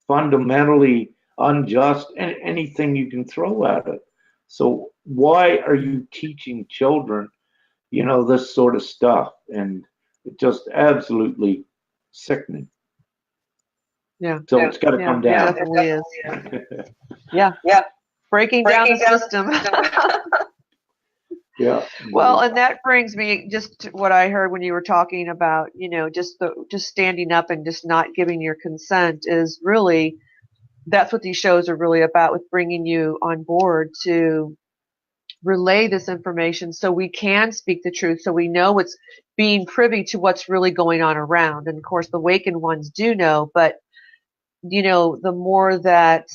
fundamentally unjust, and anything you can throw at it. So why are you teaching children, you know, this sort of stuff? And it's just absolutely sickening. So it's got to come down. It definitely is. Breaking down the system. Well, and that brings me just to what I heard when you were talking about, you know, just standing up and just not giving your consent is really, that's what these shows are really about, with bringing you on board to relay this information so we can speak the truth, so we know what's being privy to what's really going on around. And of course, the awakened ones do know, but, you know, the more that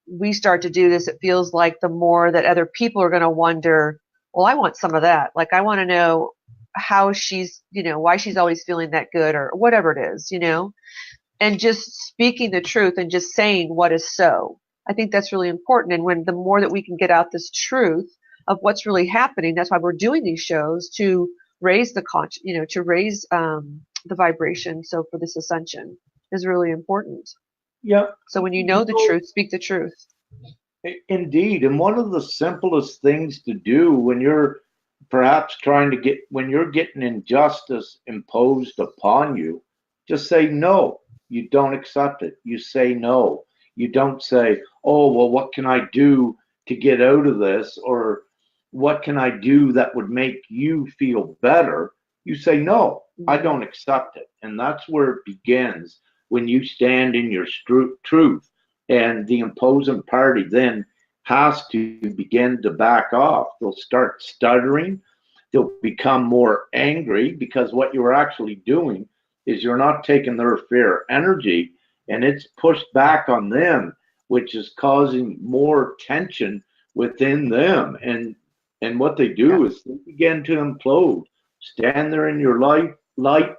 we start to do this, it feels like the more that other people are going to wonder, well, I want some of that. Like, I want to know how she's, you know, why she's always feeling that good or whatever it is, you know, and just speaking the truth and just saying what is so. I think that's really important. And when the more that we can get out this truth of what's really happening, that's why we're doing these shows, to raise the to raise the vibration. So for this ascension is really important. So when you know the truth, speak the truth. Indeed. And one of the simplest things to do when you're perhaps when you're getting injustice imposed upon you, Just say no. You don't accept it. You say no. You don't say, oh, well, what can I do to get out of this? Or what can I do that would make you feel better? You say, no, I don't accept it. And that's where it begins, when you stand in your truth. And the opposing party then has to begin to back off. They'll start stuttering. They'll become more angry, because what you're actually doing is you're not taking their fair energy, and it's pushed back on them, which is causing more tension within them. And what they do is they begin to implode. Stand there in your light.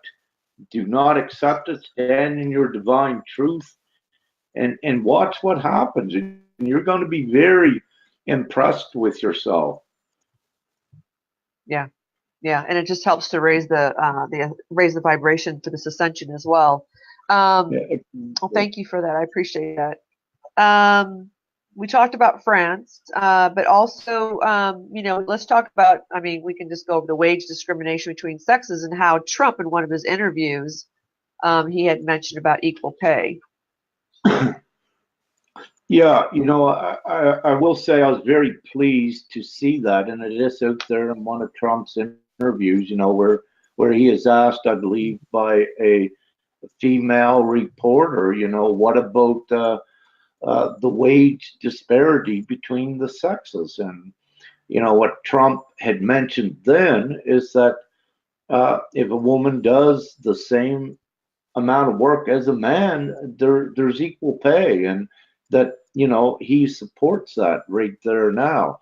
Do not accept it. Stand in your divine truth, and watch what happens. And you're going to be very impressed with yourself. Yeah. Yeah, and it just helps to raise the vibration to this ascension as well. Well, thank you for that. I appreciate that. We talked about France, but also, let's talk about. I mean, we can just go over the wage discrimination between sexes and how Trump, in one of his interviews, he had mentioned about equal pay. Yeah, I will say I was very pleased to see that, and it is out there in one of Trump's interviews, where he is asked, I believe, by a female reporter, what about the wage disparity between the sexes? And, what Trump had mentioned then is that if a woman does the same amount of work as a man, there's equal pay, and that he supports that right there now.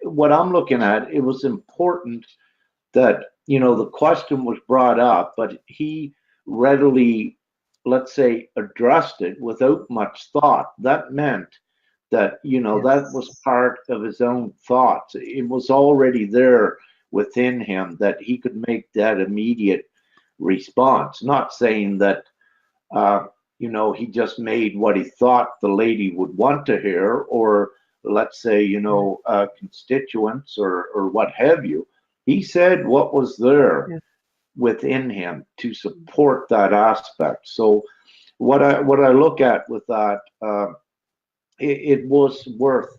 What I'm looking at, it was important that the question was brought up, but he readily, let's say, addressed it without much thought. That meant that that was part of his own thoughts. It was already there within him that he could make that immediate response. Not saying that he just made what he thought the lady would want to hear, or let's say constituents or what have you. He said what was there within him to support that aspect. So what I look at with that, it was worth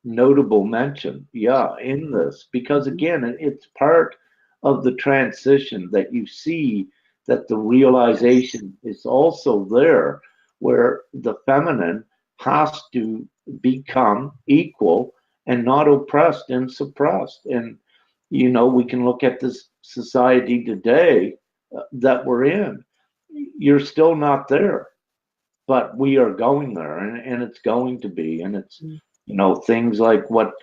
notable mention, in this, because again, it's part of the transition that you see, that the realization is also there, where the feminine has to become equal and not oppressed and suppressed. And we can look at this society today that we're in. You're still not there, but we are going there, and it's going to be. And it's things like what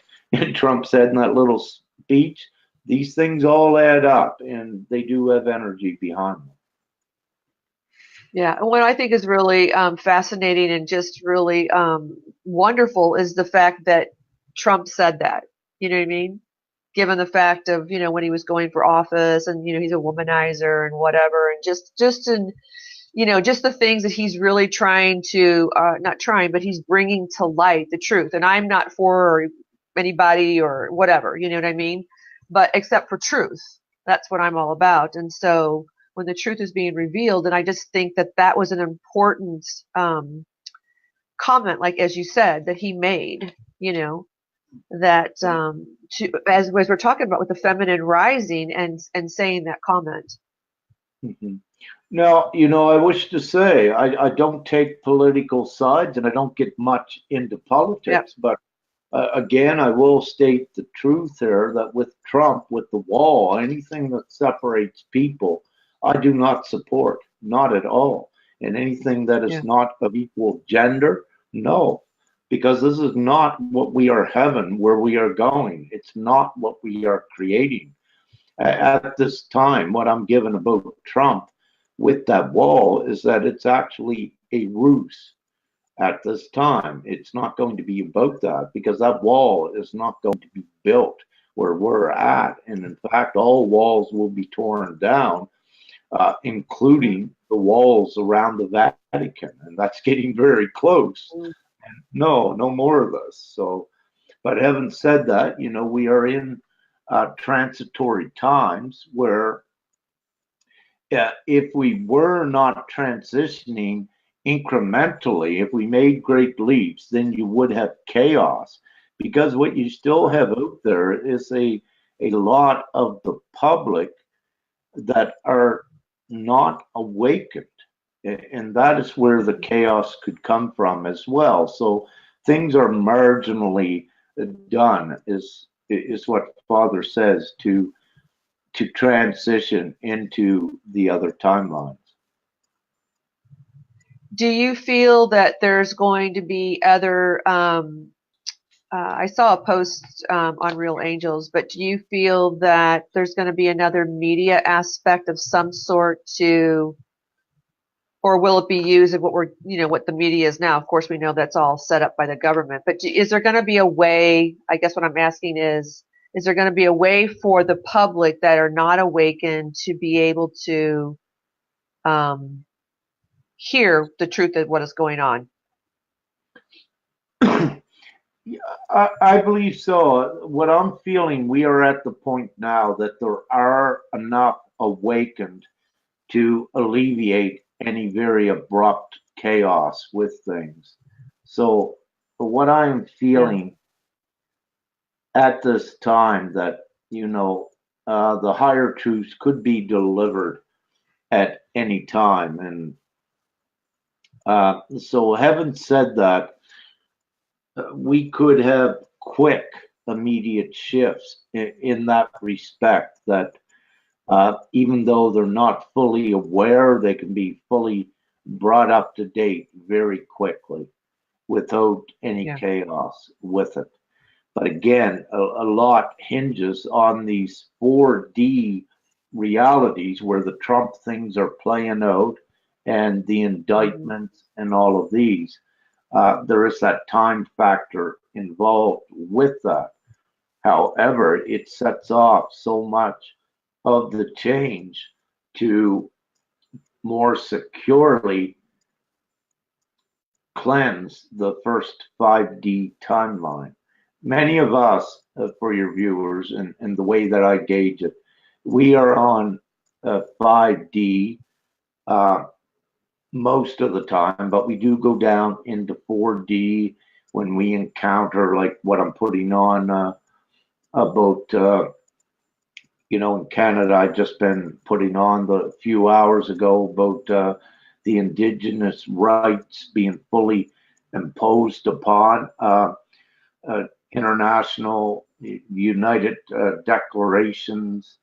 Trump said in that little speech. These things all add up, and they do have energy behind them. Yeah, and what I think is really fascinating and just really wonderful is the fact that Trump said that. You know what I mean? Given the fact of when he was going for office, and he's a womanizer and whatever, and just in just the things that he's really trying to not trying, but he's bringing to light the truth. And I'm not for anybody or whatever, you know what I mean? But except for truth, that's what I'm all about. And so when the truth is being revealed, and I just think that that was an important comment, like as you said, that he made, that as we're talking about with the feminine rising and saying that comment. Mm-hmm. Now, I wish to say I don't take political sides, and I don't get much into politics, but again, I will state the truth here, that with Trump, with the wall, anything that separates people, I do not support, not at all. And anything that is not of equal gender, no, because this is not what we are heaven, where we are going. It's not what we are creating. At this time, what I'm given about Trump with that wall is that it's actually a ruse. At this time, it's not going to be about that, because that wall is not going to be built where we're at. And in fact, all walls will be torn down, including the walls around the Vatican. And that's getting very close. And no more of this. So, but having said that, we are in transitory times where if we were not transitioning incrementally, if we made great leaps, then you would have chaos. Because what you still have out there is a lot of the public that are not awakened. And that is where the chaos could come from as well. So things are marginally done, is what Father says, to transition into the other timelines. Do you feel that there's going to be other, I saw a post on Real Angels, but do you feel that there's going to be another media aspect of some sort to, or will it be used in what we're, what the media is now? Of course, we know that's all set up by the government, but is there going to be a way, I guess what I'm asking is there going to be a way for the public that are not awakened to be able to hear the truth of what is going on? I believe so. What I'm feeling, we are at the point now that there are enough awakened to alleviate any very abrupt chaos with things. So what I'm feeling at this time, that the higher truths could be delivered at any time. And so having said that, we could have quick, immediate shifts in that respect, that even though they're not fully aware, they can be fully brought up to date very quickly without any chaos with it. But again, a lot hinges on these 4D realities where the Trump things are playing out, and the indictments and all of these. There is that time factor involved with that. However, it sets off so much of the change to more securely cleanse the first 5D timeline. Many of us, for your viewers, and the way that I gauge it, we are on 5D most of the time, but we do go down into 4D when we encounter, like what I'm putting on about, in Canada. I've just been putting on a few hours ago about the Indigenous rights being fully imposed upon. International United Declarations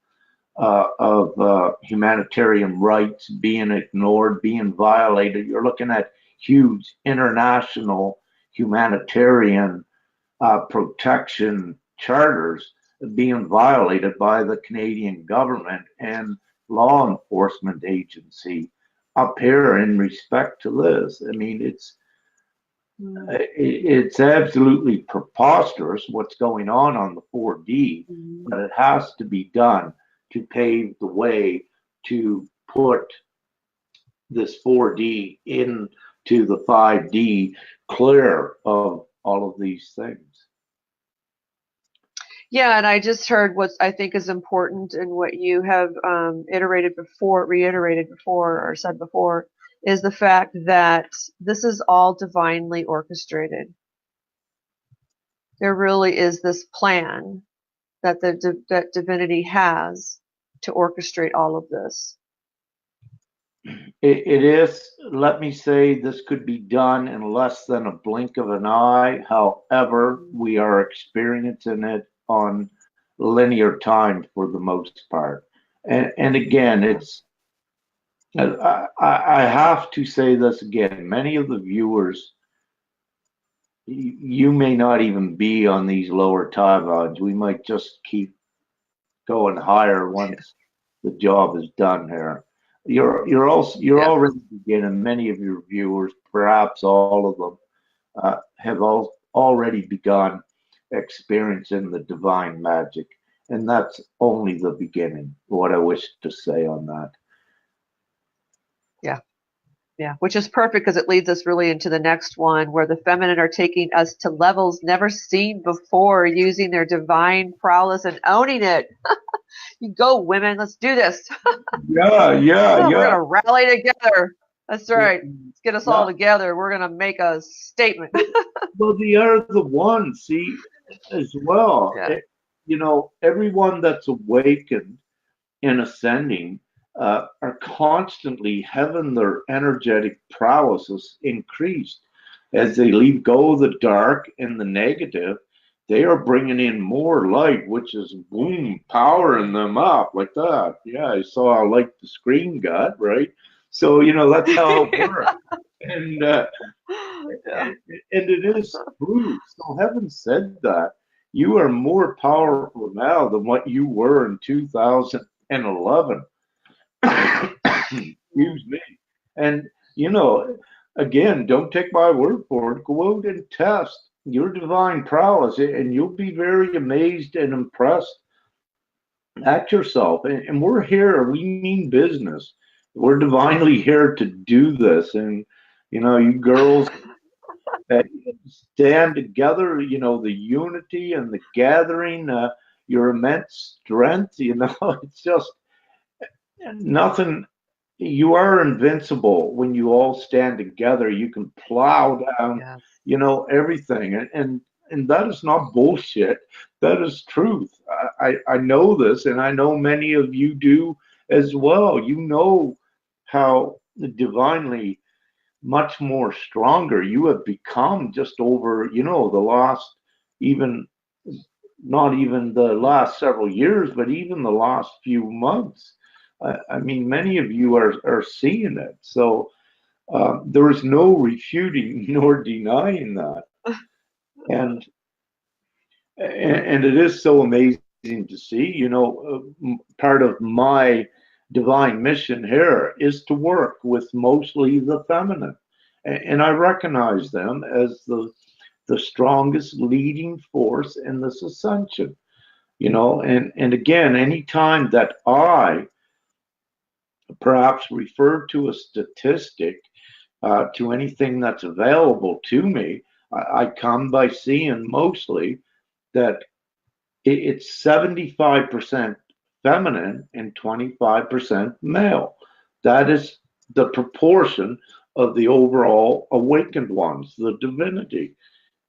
of humanitarian rights being ignored, being violated. You're looking at huge international humanitarian protection charters being violated by the Canadian government and law enforcement agency up here in respect to this. I mean, it's absolutely preposterous what's going on the 4D, but it has to be done to pave the way to put this 4D into the 5D, clear of all of these things. Yeah, and I just heard what I think is important, and what you have reiterated before, or said before, is the fact that this is all divinely orchestrated. There really is this plan that that divinity has to orchestrate all of this. It is. Let me say, this could be done in less than a blink of an eye. However, we are experiencing it on linear time for the most part. And again, it's, I have to say this again, many of the viewers, you may not even be on these lower timelines. We might just keep going higher once the job is done here. You're already beginning. Many of your viewers, perhaps all of them, have already begun experiencing the divine magic, and that's only the beginning. What I wish to say on that. Yeah, which is perfect because it leads us really into the next one where the feminine are taking us to levels never seen before, using their divine prowess and owning it. You go, women, let's do this. Yeah, yeah, Oh, we're yeah. gonna rally together. That's right. Let's get us all Yeah. together. We're gonna make a statement. Well, they are the ones, see, as well. Yeah. You know, everyone that's awakened and ascending are constantly having their energetic prowesses increased as they leave go of the dark and the negative. They are bringing in more light, which is boom, powering them up like that. Yeah, I saw how light the screen got, right? So you know that's how it works, and Yeah. and it is true. So having said that, you are more powerful now than what you were in 2011. Excuse me. And, you know, again, don't take my word for it. Go out and test your divine prowess, and you'll be very amazed and impressed at yourself. And we're here, we mean business. We're divinely here to do this. And, you know, you girls that stand together, you know, the unity and the gathering, your immense strength, you know, it's just nothing. You are invincible when you all stand together. You can plow down, Yes. you know, everything, and that is not bullshit. That is truth. I know this, and I know many of you do as well. You know how divinely much more stronger you have become just over, you know, the last, even not even the last several years, but even the last few months. I mean, many of you are seeing it. So there is no refuting nor denying that. And, and it is so amazing to see, you know, part of my divine mission here is to work with mostly the feminine. And I recognize them as the strongest leading force in this ascension, you know, and again, anytime that I perhaps refer to a statistic, to anything that's available to me, I come by seeing mostly that it's 75% feminine and 25% male. That is the proportion of the overall awakened ones, the divinity.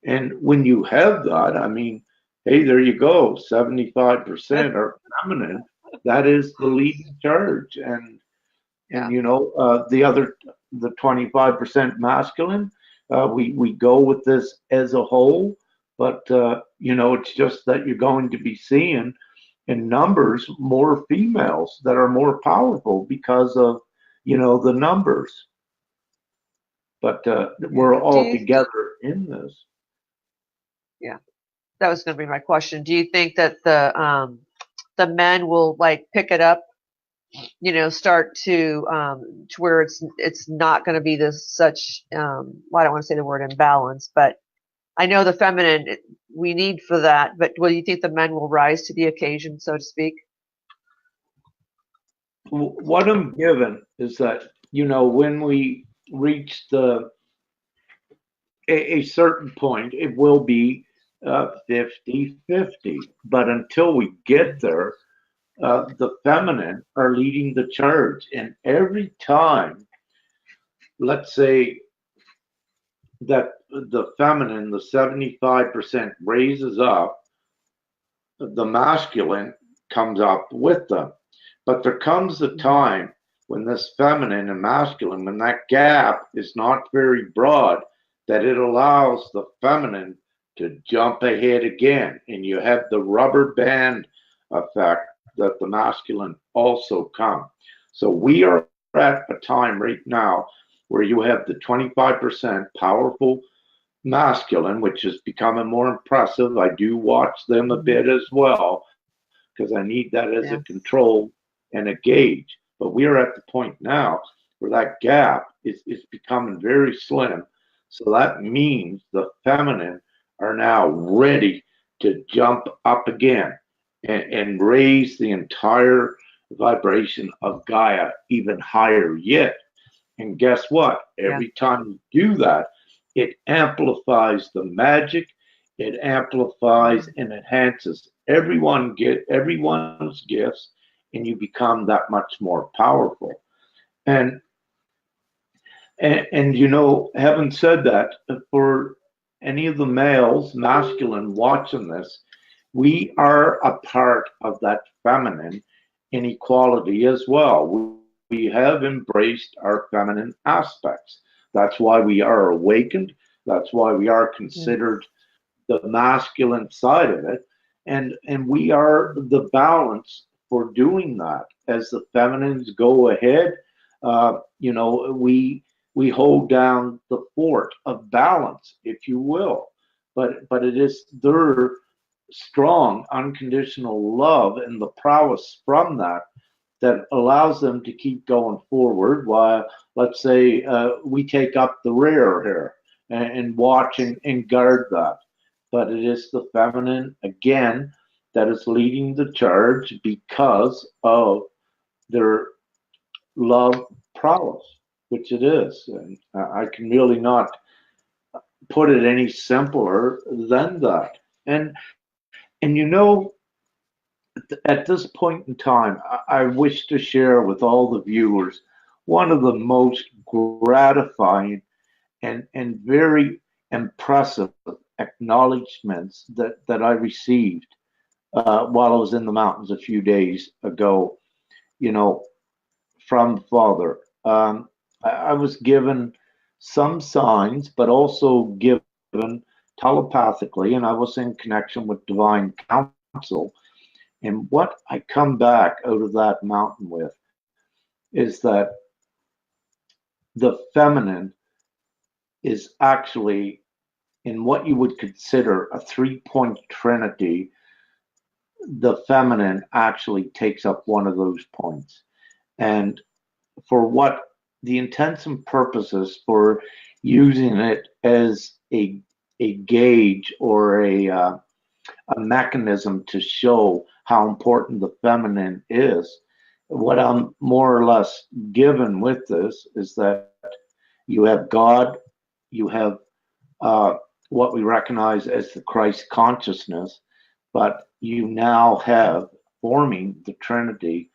And when you have that, I mean, hey, there you go, 75% are feminine. That is the leading charge. And Yeah. you know, the 25% masculine, we go with this as a whole, but you know, it's just that you're going to be seeing in numbers more females that are more powerful because of, you know, the numbers. But we're Do all you? together in this. Yeah. That was going to be my question. Do you think that the men will like pick it up, you know, start to where it's not going to be this such well, I don't want to say the word imbalance, but I know the feminine we need for that, but will you think the men will rise to the occasion, so to speak? What I'm given is that, you know, when we reach a certain point, it will be 50-50. But until we get there, the feminine are leading the charge. And every time, let's say that the feminine, the 75% raises up, the masculine comes up with them. But there comes a time when this feminine and masculine, when that gap is not very broad, that it allows the feminine to jump ahead again. And you have the rubber band effect that the masculine also come. So we are at a time right now where you have the 25% powerful masculine, which is becoming more impressive. I do watch them a bit as well because I need that as a Yes. control and a gauge. But we are at the point now where that gap is becoming very slim. So that means the feminine are now ready to jump up again and raise the entire vibration of Gaia even higher yet. And guess what? Every time you do that, it amplifies the magic, it amplifies and enhances everyone's gifts, and you become that much more powerful. And you know, having said that, for any of the males, masculine, watching this, we are a part of that feminine inequality as well. We have embraced our feminine aspects. That's why we are awakened. That's why we are considered the masculine side of it. And we are the balance for doing that. As the feminines go ahead, you know, we hold down the fort of balance, if you will. But it is their strong unconditional love and the prowess from that that allows them to keep going forward while, let's say, we take up the rear here and watch and guard that. But it is the feminine, again, that is leading the charge because of their love prowess, which it is. And I can really not put it any simpler than that. And you know, at this point in time, I wish to share with all the viewers one of the most gratifying and very impressive acknowledgments that I received while I was in the mountains a few days ago, you know, from Father. I was given some signs, but also given telepathically, and I was in connection with divine counsel. And what I come back out of that mountain with is that the feminine is actually in what you would consider a 3-point trinity. The feminine actually takes up one of those points. And for what the intents and purposes for using it as a gauge or a mechanism to show how important the feminine is, what I'm more or less given with this is that you have God, you have what we recognize as the Christ consciousness, but you now have forming the Trinity,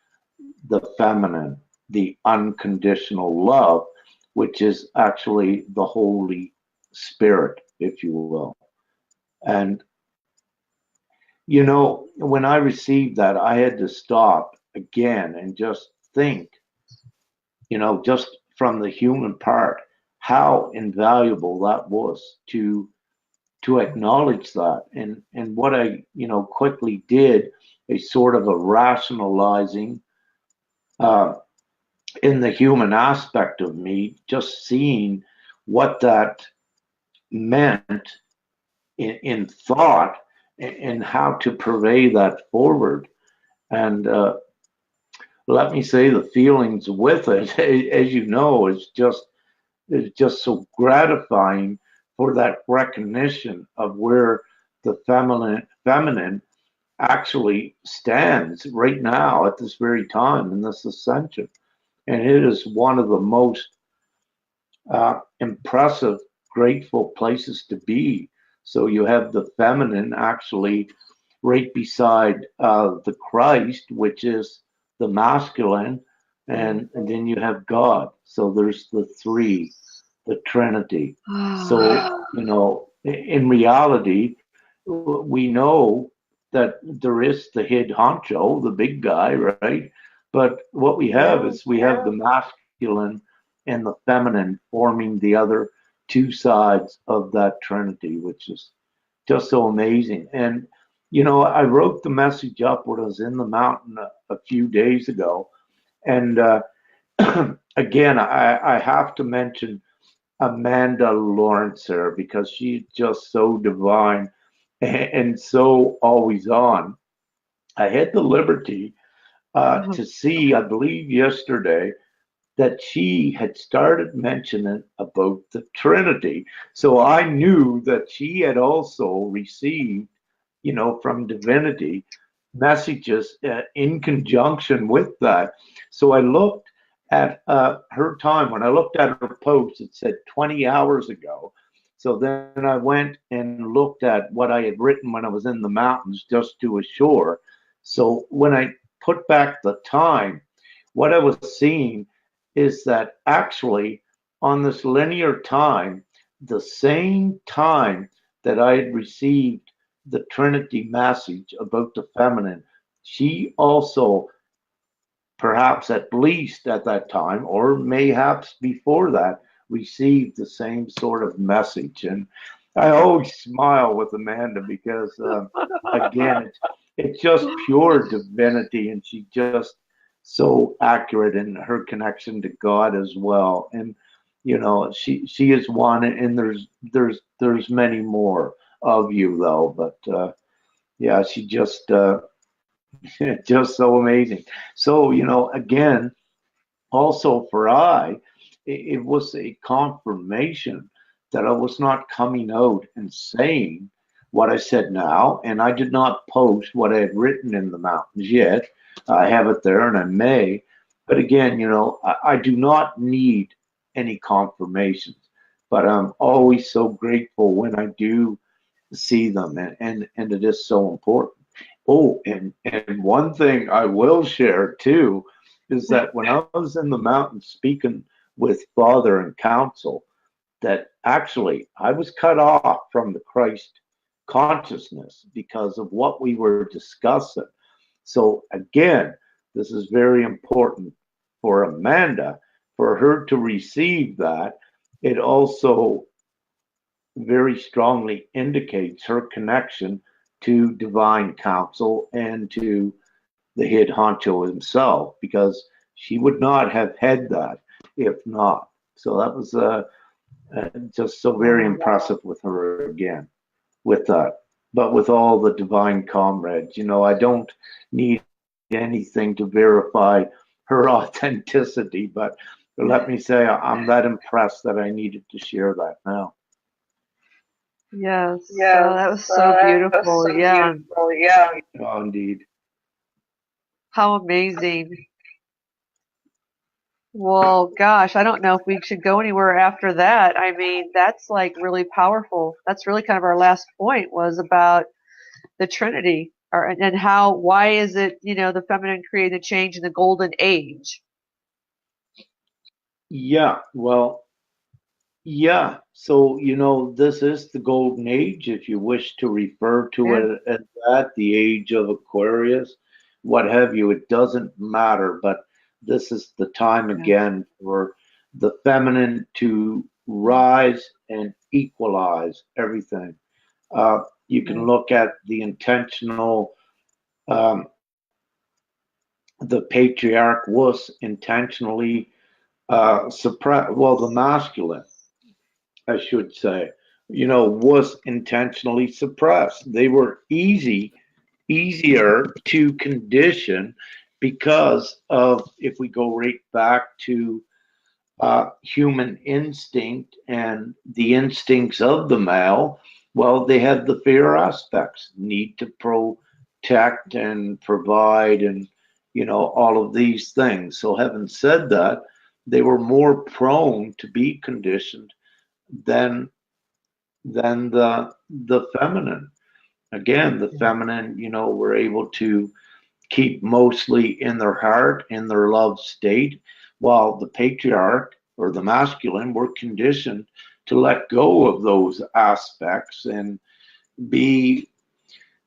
the feminine, the unconditional love, which is actually the Holy Spirit, if you will. And you know, when I received that, I had to stop again and just think, you know, just from the human part, how invaluable that was to acknowledge that. And what I, you know, quickly did a sort of a rationalizing in the human aspect of me, just seeing what that meant in thought and how to purvey that forward. And let me say the feelings with it, as you know, is just so gratifying for that recognition of where the feminine actually stands right now at this very time in this ascension. And it is one of the most impressive, grateful places to be. So you have the feminine actually right beside the Christ, which is the masculine, and then you have God. So there's the three, the Trinity. So, you know, in reality, we know that there is the head honcho, the big guy, right? But what we have is we have the masculine and the feminine forming the other two sides of that Trinity, which is just so amazing. And, you know, I wrote the message up when I was in the mountain a few days ago. And again, I have to mention Amanda Lawrence here because she's just so divine and so always on. I had the liberty to see, I believe yesterday, that she had started mentioning about the Trinity. So I knew that she had also received, you know, from divinity messages in conjunction with that. So I looked at her time. When I looked at her post, it said 20 hours ago. So then I went and looked at what I had written when I was in the mountains just to assure. So when I put back the time, what I was seeing is that actually on this linear time, the same time that I had received the Trinity message about the feminine, she also, perhaps at least at that time, or mayhaps before that, received the same sort of message. And I always smile with Amanda because, again, it's just pure divinity, and she's just so accurate in her connection to God as well. And you know, she is one, and there's many more of you though. But yeah, she just just so amazing. So you know, again, also for it was a confirmation that I was not coming out and saying what I said now, and I did not post what I had written in the mountains yet. I have it there, and I may. But again, you know, I do not need any confirmations, but I'm always so grateful when I do see them, and it is so important. Oh, and one thing I will share too is that when I was in the mountains speaking with Father and Council, that actually I was cut off from the Christ consciousness because of what we were discussing. So again, this is very important for Amanda, for her to receive that. It also very strongly indicates her connection to divine counsel and to the head honcho himself, because she would not have had that if not. So that was just so very impressive with her again, with that. But with all the divine comrades, you know, I don't need anything to verify her authenticity, but let me say I'm that impressed that I needed to share that now. Yes. Oh, Yes, that was so that was beautiful. so Yeah. beautiful. Yeah. Oh, indeed. How amazing. Well, gosh, I don't know if we should go anywhere after that. I mean, that's like really powerful. That's really kind of our last point was about the Trinity, and how, why is it, you know, the feminine created the change in the golden age? Yeah, well, yeah. So, you know, this is the golden age, if you wish to refer to Yeah. it as that, the age of Aquarius, what have you. It doesn't matter, but this is the time Yeah. again for the feminine to rise and equalize everything. You can Yeah. look at the intentional, um, the patriarch was intentionally suppress, well, the masculine, I should say, you know, was intentionally suppressed. They were easier to condition because of, if we go right back to human instinct and the instincts of the male, well, they had the fear aspects, need to protect and provide, and you know, all of these things. So, having said that, they were more prone to be conditioned than the feminine. Again, the feminine, you know, were able to keep mostly in their heart, in their love state, while the patriarch or the masculine were conditioned to let go of those aspects and be,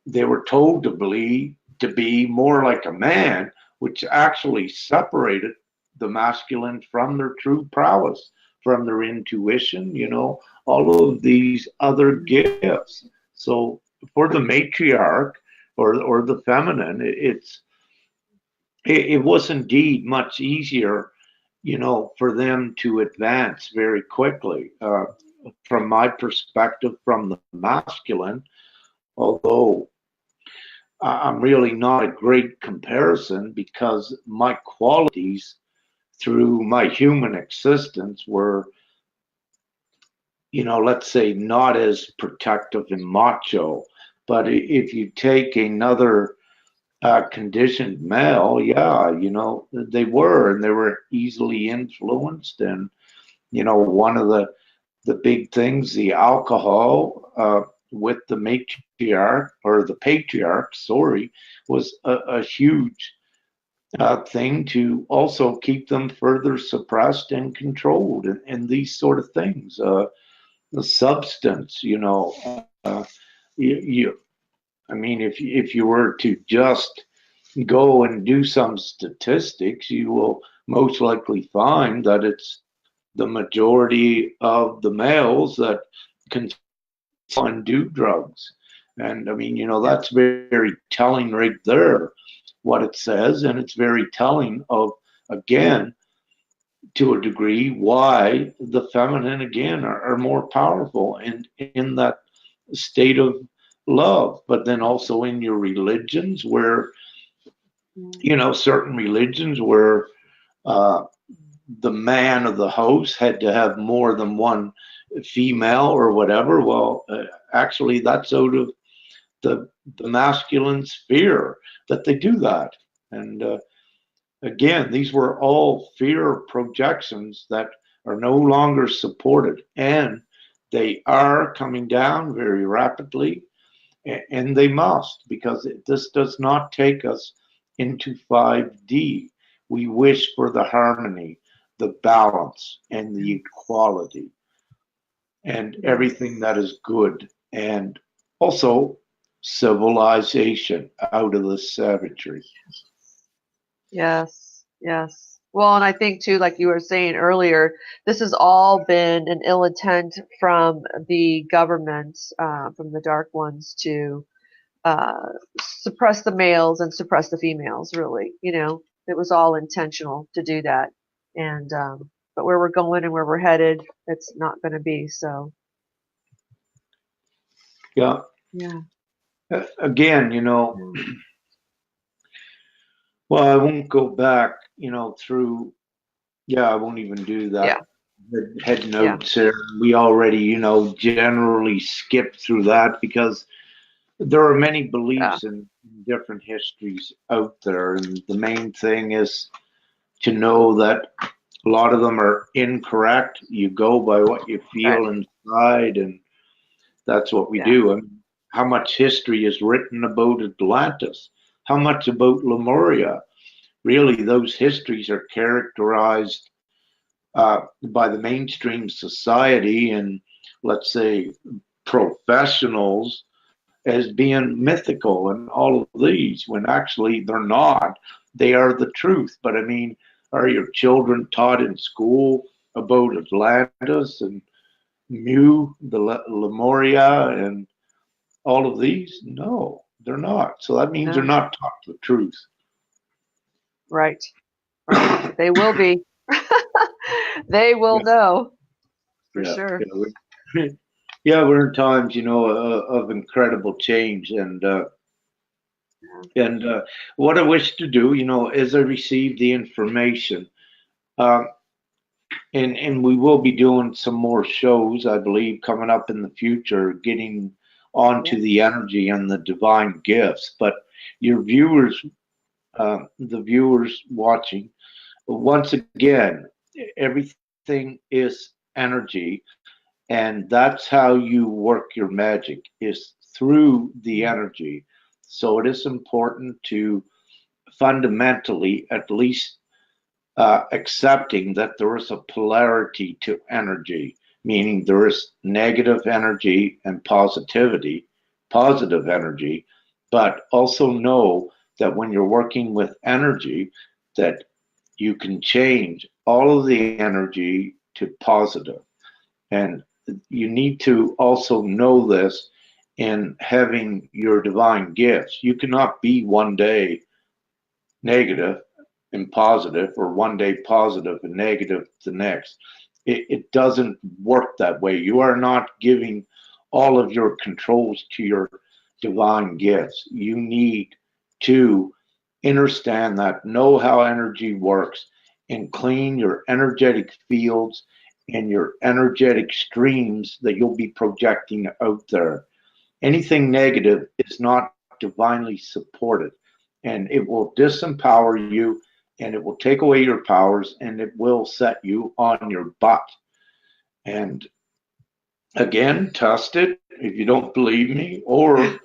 they were told to be more like a man, which actually separated the masculine from their true prowess, from their intuition, you know, all of these other gifts. So for the matriarch or the feminine, it was indeed much easier, you know, for them to advance very quickly. From my perspective, from the masculine, although I'm really not a great comparison because my qualities through my human existence were, you know, let's say not as protective and macho. But if you take another conditioned male, yeah, you know, they were, and they were easily influenced. And, you know, one of the big things, the alcohol with the matriarch or the patriarch, sorry, was a huge thing to also keep them further suppressed and controlled, and these sort of things. The substance, you know, you, I mean, if you were to just go and do some statistics, you will most likely find that it's the majority of the males that can do drugs. And I mean, you know, that's very telling right there what it says. And it's very telling of, again, to a degree, why the feminine, again, are more powerful and in that state of love. But then also in your religions where, you know, certain religions where uh, the man of the house had to have more than one female or whatever. Well, actually, that's out of the masculine sphere that they do that. And again, these were all fear projections that are no longer supported, and they are coming down very rapidly, and they must, because this does not take us into 5D. We wish for the harmony, the balance, and the equality, and everything that is good, and also civilization out of the savagery. Yes, yes. Well, and I think too, like you were saying earlier, this has all been an ill intent from the government, from the dark ones to uh, suppress the males and suppress the females, really. You know, it was all intentional to do that. And, but where we're going and where we're headed, it's not going to be. So, Yeah. yeah. Again, you know, well, I won't go back, you know, through, yeah, I won't even do that. Yeah. Head notes there. We already, you know, generally skip through that because there are many beliefs in different histories out there. And the main thing is to know that a lot of them are incorrect. You go by what you feel inside, and that's what we do. I mean, how much history is written about Atlantis? How much about Lemuria? Really, those histories are characterized by the mainstream society and, let's say, professionals as being mythical and all of these, when actually they're not. They are the truth. But I mean, are your children taught in school about Atlantis and Mu, the Lemuria, and all of these? No, they're not. So that means they're not taught the truth. Right. Right. They will be. They will know for sure. Yeah, we're in times, you know, of incredible change, and what I wish to do, you know, as I receive the information, uh, and we will be doing some more shows, I believe, coming up in the future, getting onto the energy and the divine gifts. But your viewers, the viewers watching, once again, everything is energy, and that's how you work your magic, is through the energy. So it is important to fundamentally at least accepting that there is a polarity to energy, meaning there is negative energy and positivity, positive energy, but also know that when you're working with energy, that you can change all of the energy to positive. And you need to also know this in having your divine gifts. You cannot be one day negative and positive, or one day positive and negative the next. It doesn't work that way. You are not giving all of your controls to your divine gifts. You need to understand that, know how energy works, and clean your energetic fields and your energetic streams that you'll be projecting out there. Anything negative is not divinely supported. and it will disempower you, and it will take away your powers, and it will set you on your butt. And again, test it if you don't believe me, or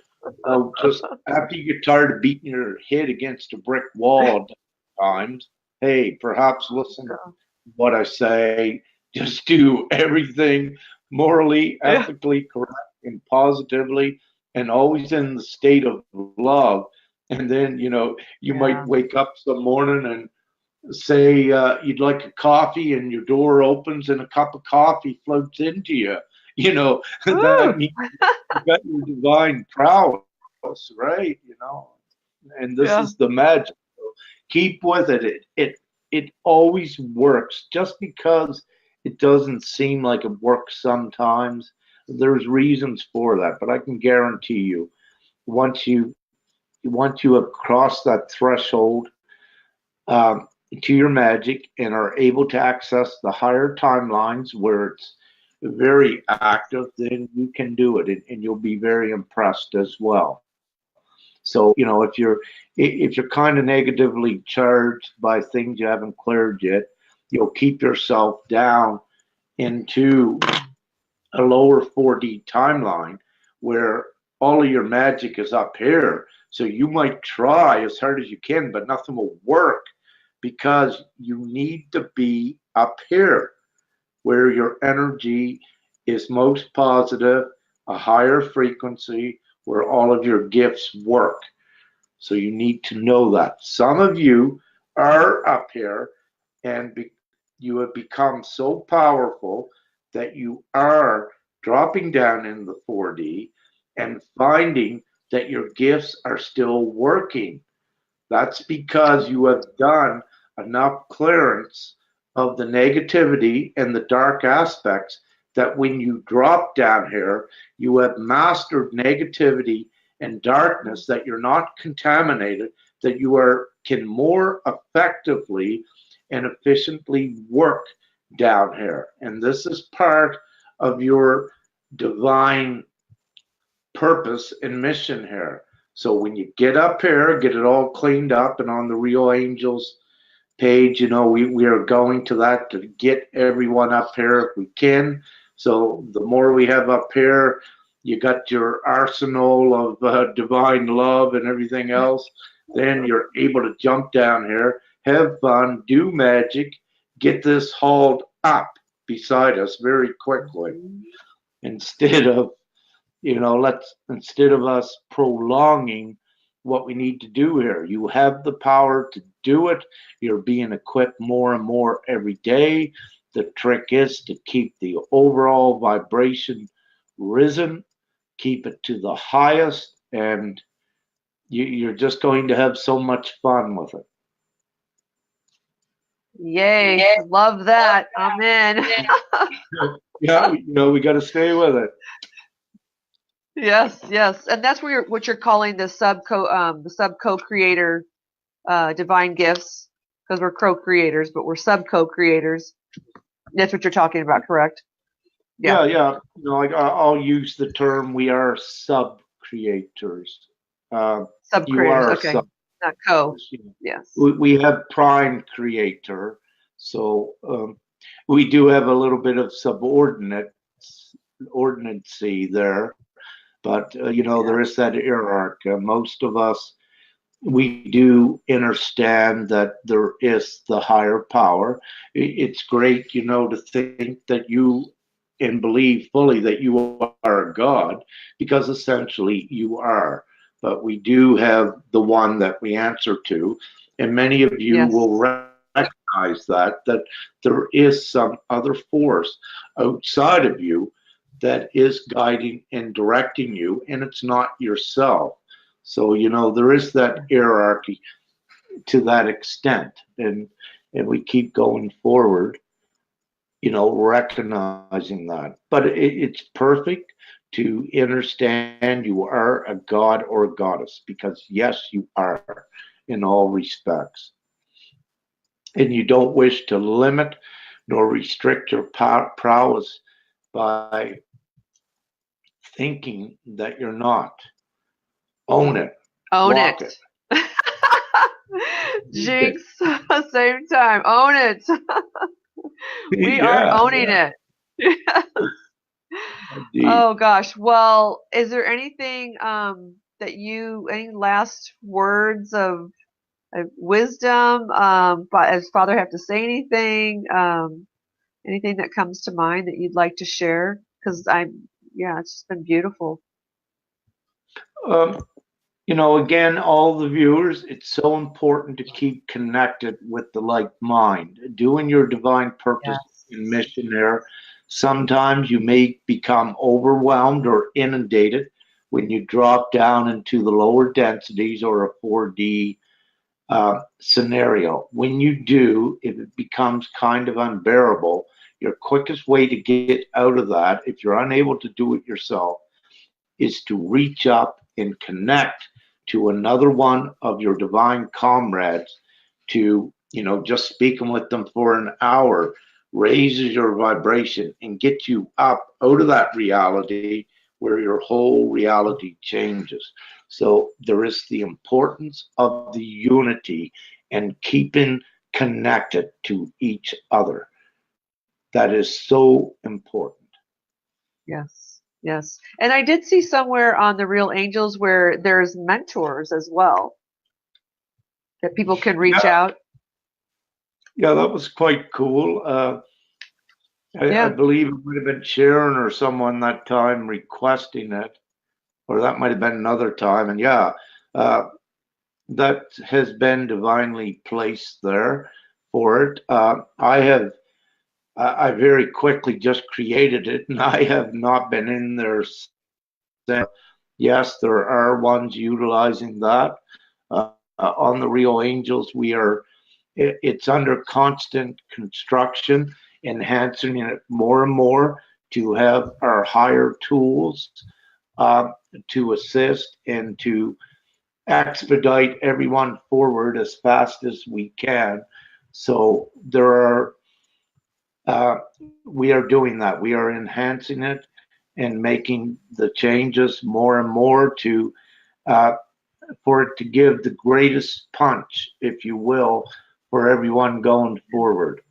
just after you get tired of beating your head against a brick wall times, hey, perhaps listen to what I say. Just do everything morally, ethically correct, and positively, and always in the state of love. And then, you might wake up some morning and say you'd like a coffee, and your door opens and a cup of coffee floats into you. That means you got your divine prowess, right? And this is the magic. So keep with it. It always works. Just because it doesn't seem like it works sometimes, there's reasons for that. But I can guarantee you, once you have crossed that threshold to your magic and are able to access the higher timelines where it's very active, then you can do it, and you'll be very impressed as well. So, if you're kind of negatively charged by things you haven't cleared yet, you'll keep yourself down into a lower 4D timeline where all of your magic is up here. So you might try as hard as you can, but nothing will work because you need to be up here where your energy is most positive, a higher frequency, where all of your gifts work. So you need to know that. Some of you are up here and you have become so powerful that you are dropping down in the 4D and finding that your gifts are still working. That's because you have done enough clearance of the negativity and the dark aspects that when you drop down here, you have mastered negativity and darkness, that you're not contaminated, that you can more effectively and efficiently work down here. And this is part of your divine purpose and mission here. So when you get up here, get it all cleaned up, and on the Real Angels page, we are going to that to get everyone up here if we can. So the more we have up here, you got your arsenal of divine love and everything else. Then you're able to jump down here, have fun, do magic, get this hauled up beside us very quickly. Instead of us prolonging what we need to do here. You have the power to do it. You're being equipped more and more every day. The trick is to keep the overall vibration risen, keep it to the highest, and you're just going to have so much fun with it. Yay. Love that. Amen. Yeah, we got to stay with it. Yes, and that's what you're calling the sub co-creator divine gifts, because we're co-creators, but we're sub co-creators. That's what you're talking about, correct? Yeah. I'll use the term we are sub-creators. Sub-creators, okay. Not co. Yes. We have prime creator, so we do have a little bit of subordinacy there. But, there is that hierarchy. Most of us, we do understand that there is the higher power. It's great, to think that you and believe fully that you are a God, because essentially you are. But we do have the one that we answer to. And many of you will recognize that there is some other force outside of you that is guiding and directing you, and it's not yourself. So, there is that hierarchy to that extent, and we keep going forward, recognizing that. But it's perfect to understand you are a god or a goddess, because yes, you are in all respects. And you don't wish to limit nor restrict your prowess by thinking that you're not. Own it. Own it. Jinx, same time. Own it. We are Yeah, owning yeah, it. indeed. Oh gosh. Well, is there anything any last words of wisdom? But does Father have to say anything? Anything that comes to mind that you'd like to share? Because yeah, it's just been beautiful. Um, again, all the viewers, it's so important to keep connected with the like mind, doing your divine purpose Yes. and mission there. Sometimes you may become overwhelmed or inundated when you drop down into the lower densities or a 4D scenario. When you do, if it becomes kind of unbearable, your quickest way to get out of that, if you're unable to do it yourself, is to reach up and connect to another one of your divine comrades to, just speaking with them for an hour raises your vibration and gets you up out of that reality where your whole reality changes. So there is the importance of the unity and keeping connected to each other. That is so important. Yes. Yes. And I did see somewhere on the Real Angels where there's mentors as well that people can reach Yeah, out. yeah, that was quite cool. I Yeah. believe it would have been Sharon or someone that time requesting it, or that might have been another time. And yeah, uh, that has been divinely placed there for it. I very quickly just created it, and I have not been in there since. Yes, there are ones utilizing that. On the Real Angels, it's under constant construction, enhancing it more and more to have our higher tools uh, to assist and to expedite everyone forward as fast as we can. So uh, we are doing that. We are enhancing it and making the changes more and more to uh, for it to give the greatest punch, if you will, for everyone going forward.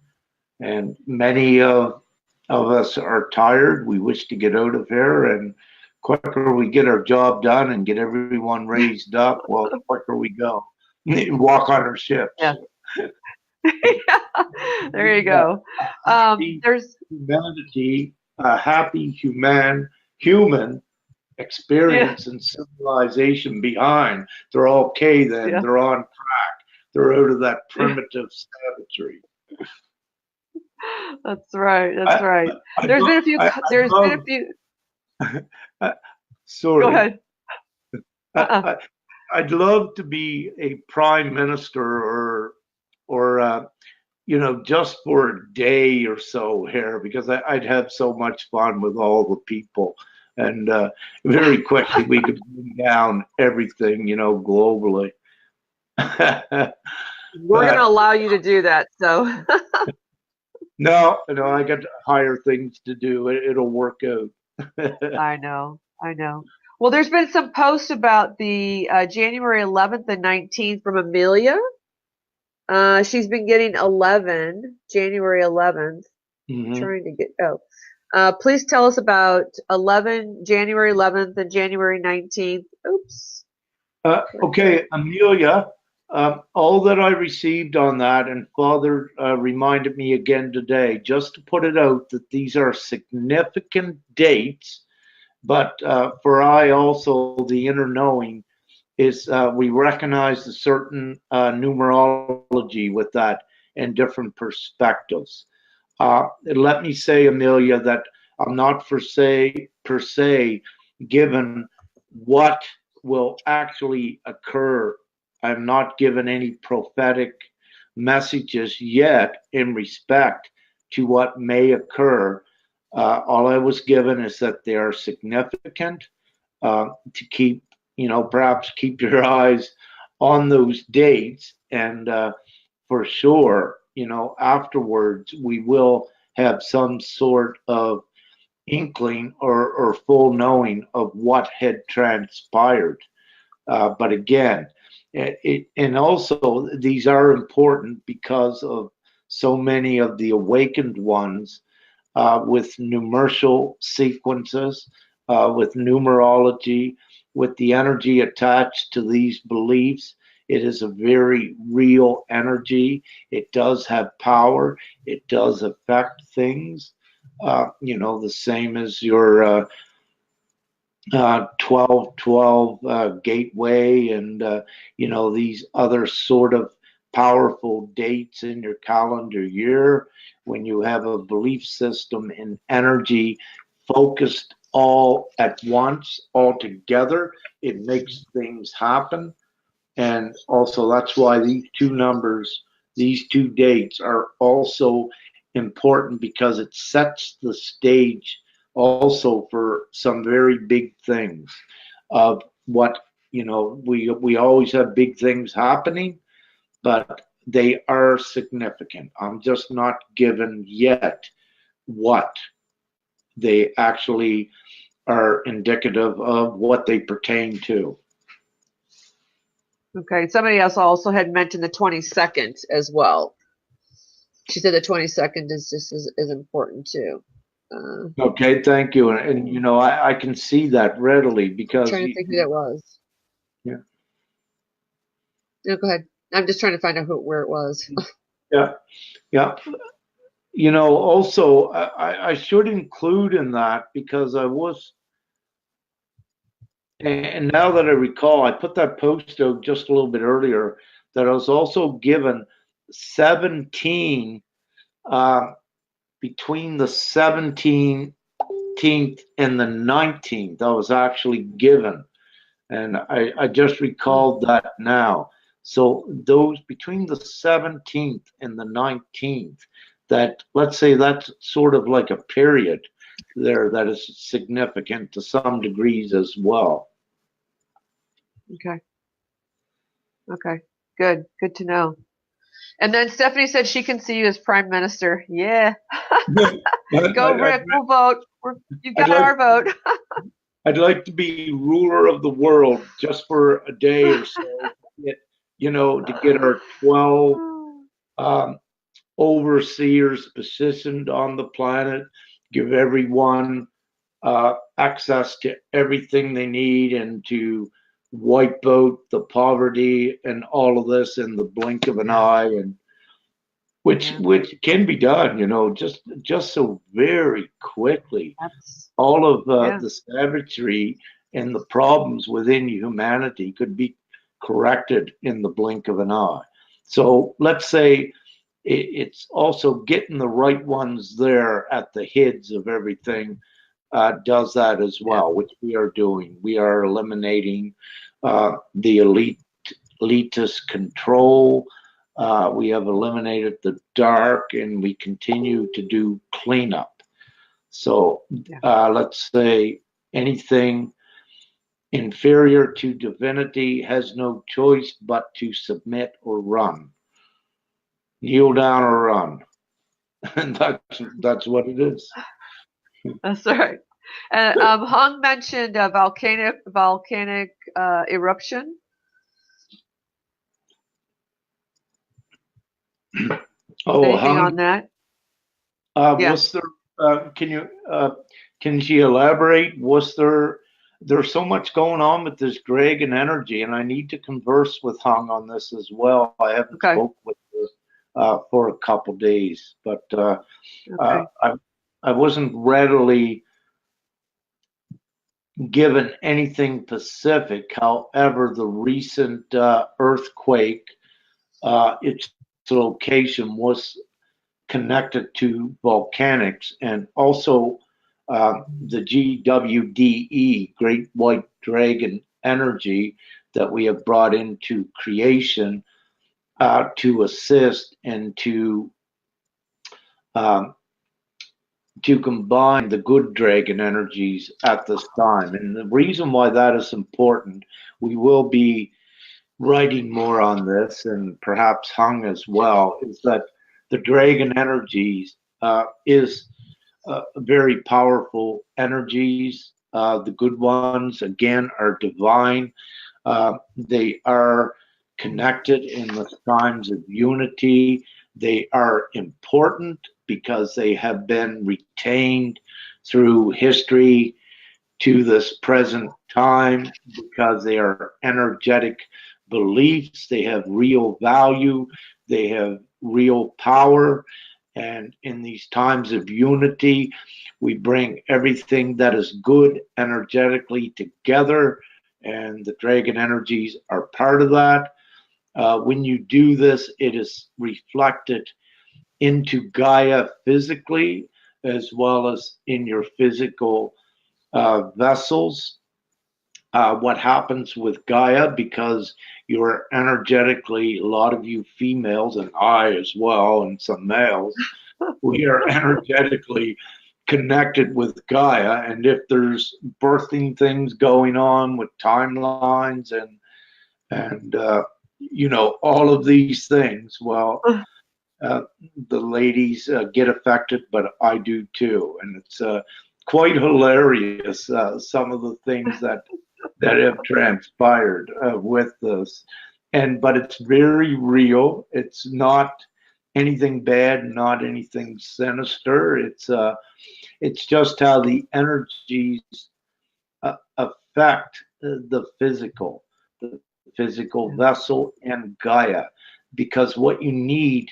And many of us are tired. We wish to get out of here, and quicker we get our job done and get everyone raised up, well, the quicker we go. Walk on our ships. Yeah. There you go. Happy There's humanity, a happy human yeah, experience and civilization behind. They're okay then. yeah, They're on track. They're out of that yeah. primitive savagery. That's right. That's I, right. I, There's been a few. I There's been a love. few. Go Sorry. ahead. I, Uh-uh. I, I'd love to be a prime minister or just for a day or so here because I'd have so much fun with all the people. And very quickly we could bring down everything, globally. We're going to But allow you to do that. So no, I got higher things to do. It'll work out. I know. I know. Well, there's been some posts about the January 11th and 19th from Amelia. She's been getting 11, January 11th. Mhm. Trying to get, please tell us about January 11th and January 19th. Oops. Okay, Amelia, all that I received on that, and Father reminded me again today, just to put it out that these are significant dates, but for I also, the inner knowing is we recognize a certain numerology with that and different perspectives. Let me say, Amelia, that I'm not per se given what will actually occur. I'm not given any prophetic messages yet in respect to what may occur. All I was given is that they are significant to keep, perhaps keep your eyes on those dates. And for sure, afterwards, we will have some sort of inkling or full knowing of what had transpired. But again, And also these are important because of so many of the awakened ones with numerical sequences, with numerology, with the energy attached to these beliefs. It is a very real energy. It does have power. It does affect things. The same as your 1212 gateway and, these other sort of powerful dates in your calendar year. When you have a belief system and energy focused all at once, all together, it makes things happen. And also that's why these two numbers, these two dates are also important, because it sets the stage also for some very big things of what, we always have big things happening, but they are significant. I'm just not given yet what they actually are indicative of, what they pertain to. Okay. Somebody else also had mentioned the 22nd as well. She said the 22nd is just as important too. Okay, thank you. And I can see that readily because I'm trying to think who that was. Yeah. No, go ahead. I'm just trying to find out where it was. Yeah. Also, I should include in that, because I was, and now that I recall, I put that post out just a little bit earlier, that I was also given 17, between the 17th and the 19th, I was actually given. And I just recalled that now. So those between the 17th and the 19th, that, let's say that's sort of like a period there that is significant to some degrees as well. Okay. Good to know. And then Stephanie said she can see you as Prime Minister. Yeah. Go, Rick. We'll vote. You got our vote. I'd like to be ruler of the world just for a day or so, to get our 12 overseers positioned on the planet, give everyone access to everything they need, and to wipe out the poverty and all of this in the blink of an eye, and which can be done, just so very quickly. All of the savagery and the problems within humanity could be corrected in the blink of an eye. So let's say it's also getting the right ones there at the heads of everything does that as well, which we are doing. We are eliminating the elitist control. We have eliminated the dark, and we continue to do cleanup. So let's say anything inferior to divinity has no choice but to submit or run. Kneel down or run. And that's what it is. That's right. And Hung mentioned a volcanic eruption. Anything Hung, on that? Was there? Can she elaborate? Was there's so much going on with this dragon energy, and I need to converse with Hung on this as well. I haven't spoke with her for a couple days, but I wasn't readily given anything specific. However, the recent earthquake, its location was connected to volcanics, and also the GWDE, Great White Dragon energy, that we have brought into creation to assist and to combine the good dragon energies at this time. And the reason why that is important, we will be writing more on this, and perhaps Hung as well, is that the dragon energies is very powerful energies. The good ones, again, are divine. They are connected in the times of unity. They are important because they have been retained through history to this present time, because they are energetic beliefs. They have real value. They have real power. And in these times of unity, we bring everything that is good energetically together, and the dragon energies are part of that. When you do this, it is reflected into Gaia physically, as well as in your physical vessels. What happens with Gaia, because you're energetically, a lot of you females, and I as well, and some males, we are energetically connected with Gaia. And if there's birthing things going on with timelines and you know, all of these things, well, the ladies get affected, but I do too. And it's quite hilarious, some of the things that have transpired with this. But it's very real. It's not anything bad, not anything sinister. It's just how the energies affect the physical vessel and Gaia. Because what you need,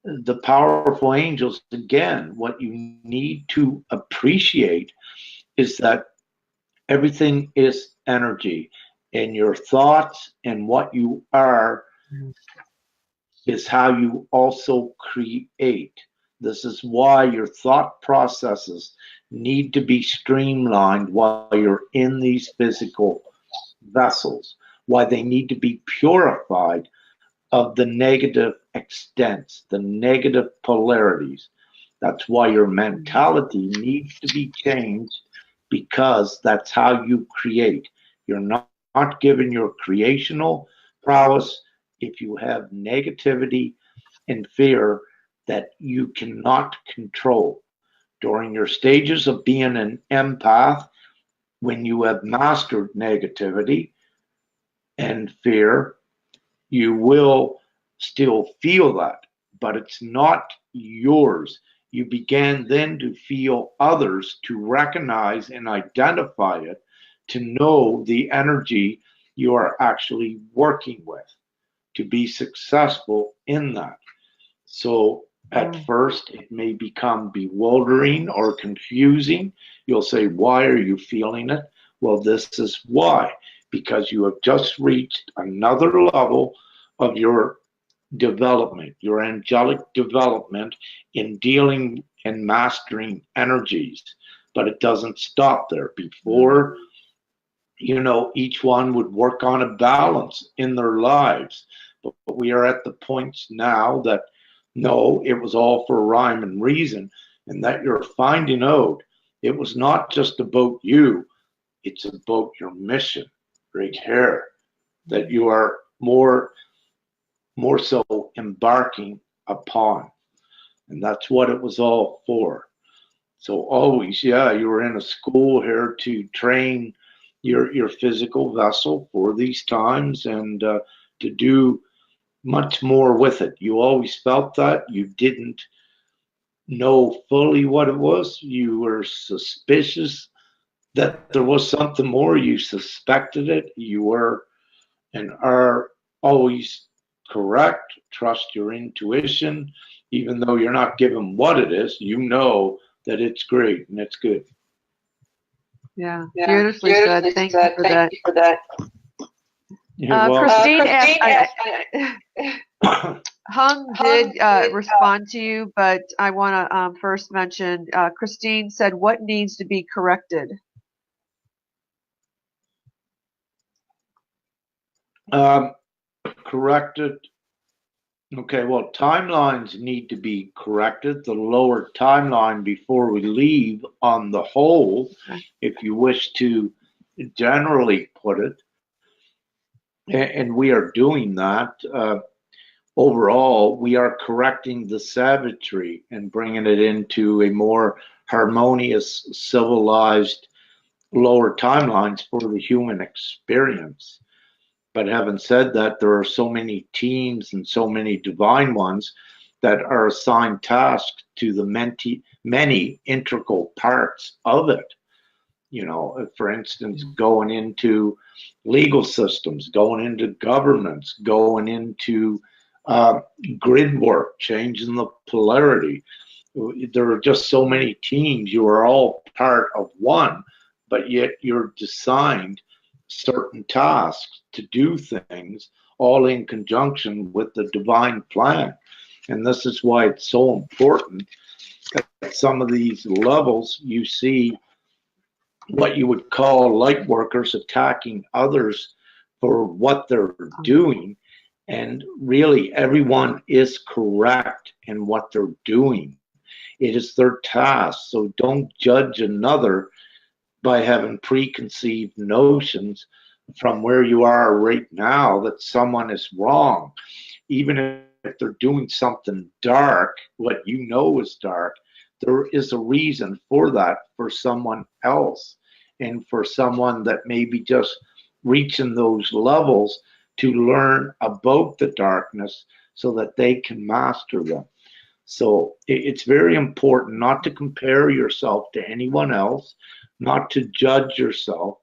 the powerful angels, again, what you need to appreciate is that everything is energy, and your thoughts and what you are is how you also create. This is why your thought processes need to be streamlined while you're in these physical vessels, why they need to be purified of the negative extents, the negative polarities. That's why your mentality needs to be changed, because that's how you create. You're not given your creational prowess if you have negativity and fear that you cannot control. During your stages of being an empath, when you have mastered negativity and fear, you will still feel that, but it's not yours. You began then to feel others, to recognize and identify it, to know the energy you are actually working with, to be successful in that. So at first, it may become bewildering or confusing. You'll say, why are you feeling it? Well, this is why, because you have just reached another level of your development, your angelic development in dealing and mastering energies. But it doesn't stop there. Before, you know, each one would work on a balance in their lives. But we are at the points now that, no, it was all for rhyme and reason, and that you're finding out it was not just about you, it's about your mission right here, that you are more so embarking upon. And that's what it was all for. So always, yeah, you were in a school here to train your physical vessel for these times, and to do much more with it. You always felt that. You didn't know fully what it was. You were suspicious that there was something more. You suspected it. You were and are always correct. Trust your intuition. Even though you're not given what it is, you know that it's great and it's good. Yeah, beautifully said. Thank you for that. Christine asked, Hung did respond to you, but I want to first mention, Christine said, what needs to be corrected? Corrected. Okay, well, timelines need to be corrected. The lower timeline before we leave on the whole, if you wish to generally put it, and we are doing that. Overall, we are correcting the savagery and bringing it into a more harmonious, civilized, lower timelines for the human experience. But having said that, there are so many teams and so many divine ones that are assigned tasks to the many integral parts of it. You know, for instance, going into legal systems, going into governments, going into grid work, changing the polarity. There are just so many teams. You are all part of one, but yet you're assigned certain tasks to do things, all in conjunction with the divine plan. And this is why it's so important. At some of these levels, you see what you would call light workers attacking others for what they're doing. And really, everyone is correct in what they're doing. It is their task. So don't judge another by having preconceived notions from where you are right now that someone is wrong. Even if they're doing something dark, what you know is dark, there is a reason for that for someone else, and for someone that may be just reaching those levels to learn about the darkness so that they can master them. So it's very important not to compare yourself to anyone else, not to judge yourself.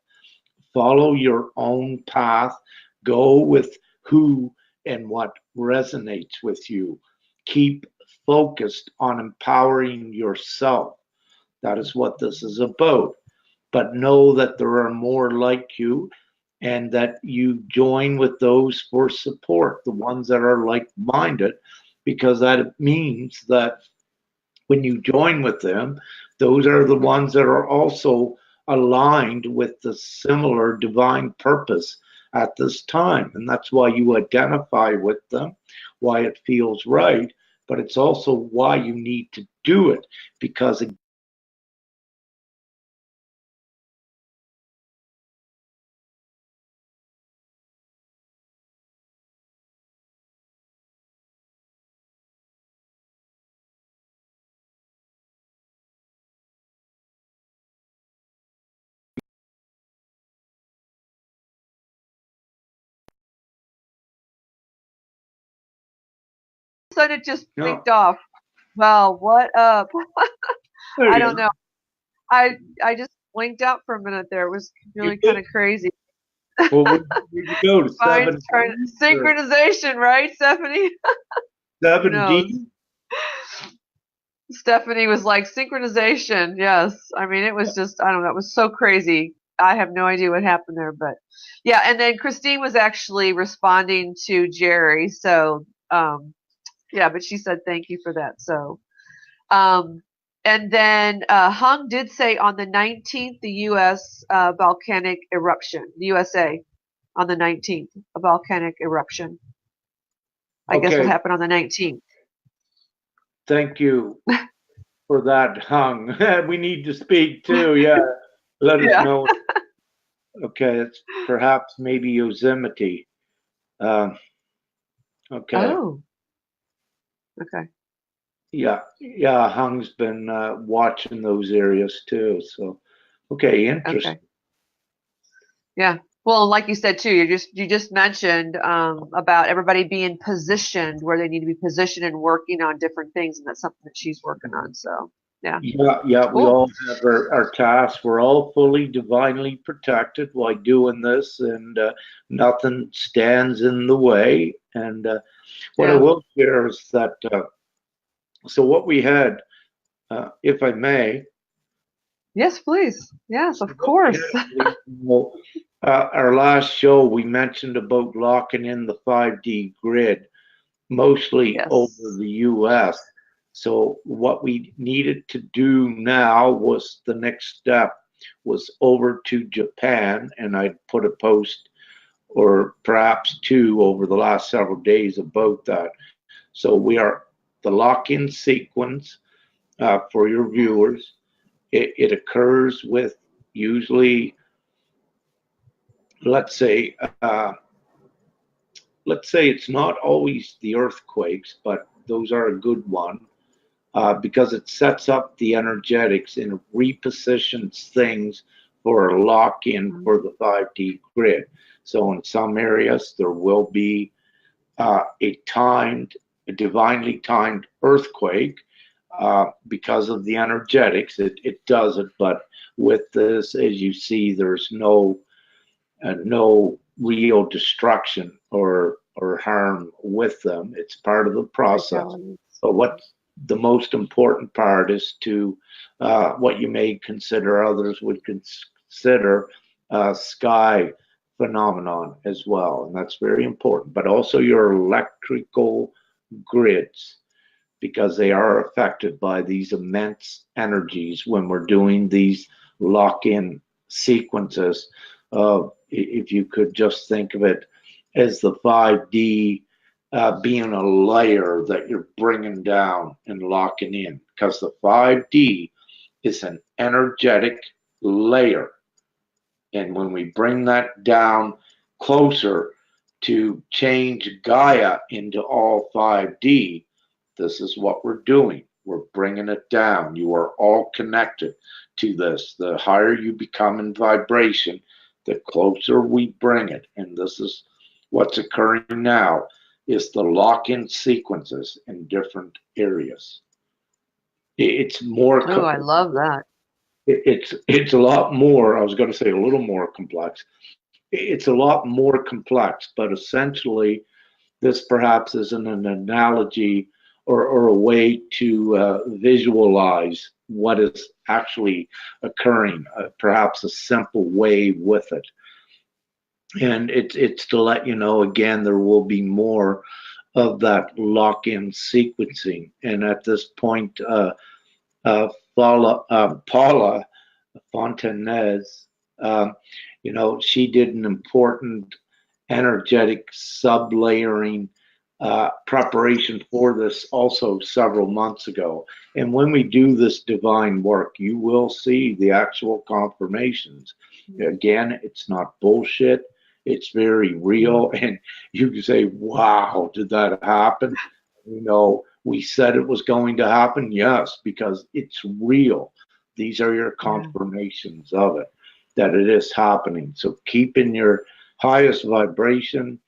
Follow your own path. Go with who and what resonates with you. Keep focused on empowering yourself. That is what this is about. But know that there are more like you, and that you join with those for support, the ones that are like-minded, because that means that when you join with them, those are the ones that are also aligned with the similar divine purpose at this time. And that's why you identify with them, why it feels right, but it's also why you need to do it, because So it just no, blinked off. Well, what up? there I you don't go. know. I just blinked out for a minute there. It was You really kind did. of crazy. Well, where'd you go to Fine, 7D or synchronization, right, Stephanie? Who knows? 7D? Stephanie was like, synchronization, yes. I mean, it was just, I don't know, it was so crazy. I have no idea what happened there, but yeah. And then Christine was actually responding to Jerry. So, yeah, but she said thank you for that. So, um, and then Hung did say on the 19th, the U.S. Volcanic eruption, the USA on the 19th, a volcanic eruption. I guess will Okay, happen on the 19th. thank you for that, Hung. We need to speak too. Yeah, let us Yeah. know. Okay, it's perhaps maybe Yosemite. Um, okay, Oh, okay. yeah, Hung's been watching those areas too. So, okay, Okay. interesting. Yeah. Well, like you said too, you just mentioned about everybody being positioned where they need to be positioned and working on different things, and that's something that she's working on. So, yeah. Yeah, we Cool. all have our tasks. We're all fully divinely protected while doing this, and nothing stands in the way. And what I Yeah. will share is that, so what we had, if I may, Yes, please. Yes, so of what we course. had, well, our last show, we mentioned about locking in the 5D grid, mostly over Yes. the US. So what we needed to do now was the next step was over to Japan, and I put a post or perhaps two over the last several days about that. So we are the lock-in sequence for your viewers. It occurs with usually, let's say, let's say it's not always the earthquakes, but those are a good one. Because it sets up the energetics and repositions things for a lock in for the 5D grid. So in some areas, there will be a divinely timed earthquake because of the energetics. It does it, but with this, as you see, there's no real destruction or harm with them. It's part of the process. But what the most important part is to what you may consider, others would consider, sky phenomenon as well, and that's very important. But also your electrical grids, because they are affected by these immense energies when we're doing these lock-in sequences. If you could just think of it as the 5D being a layer that you're bringing down and locking in, because the 5D is an energetic layer. And when we bring that down closer to change Gaia into all 5D, this is what we're doing. We're bringing it down. You are all connected to this. The higher you become in vibration, the closer we bring it. And this is what's occurring now, is the lock-in sequences in different areas. It's more. Oh, I love that. It's a lot more. I was going to say a little more complex. It's a lot more complex, but essentially, this perhaps isn't an analogy or a way to visualize what is actually occurring. Perhaps a simple way with it. And it's to let you know, again, there will be more of that lock-in sequencing. And at this point, Paula Fontanez, she did an important energetic sublayering preparation for this also several months ago. And when we do this divine work, you will see the actual confirmations. Again, it's not bullshit. It's very real. And you can say, wow, did that happen? We said it was going to happen. Yes, because it's real. These are your confirmations of it, that it is happening. So keep in your highest vibration,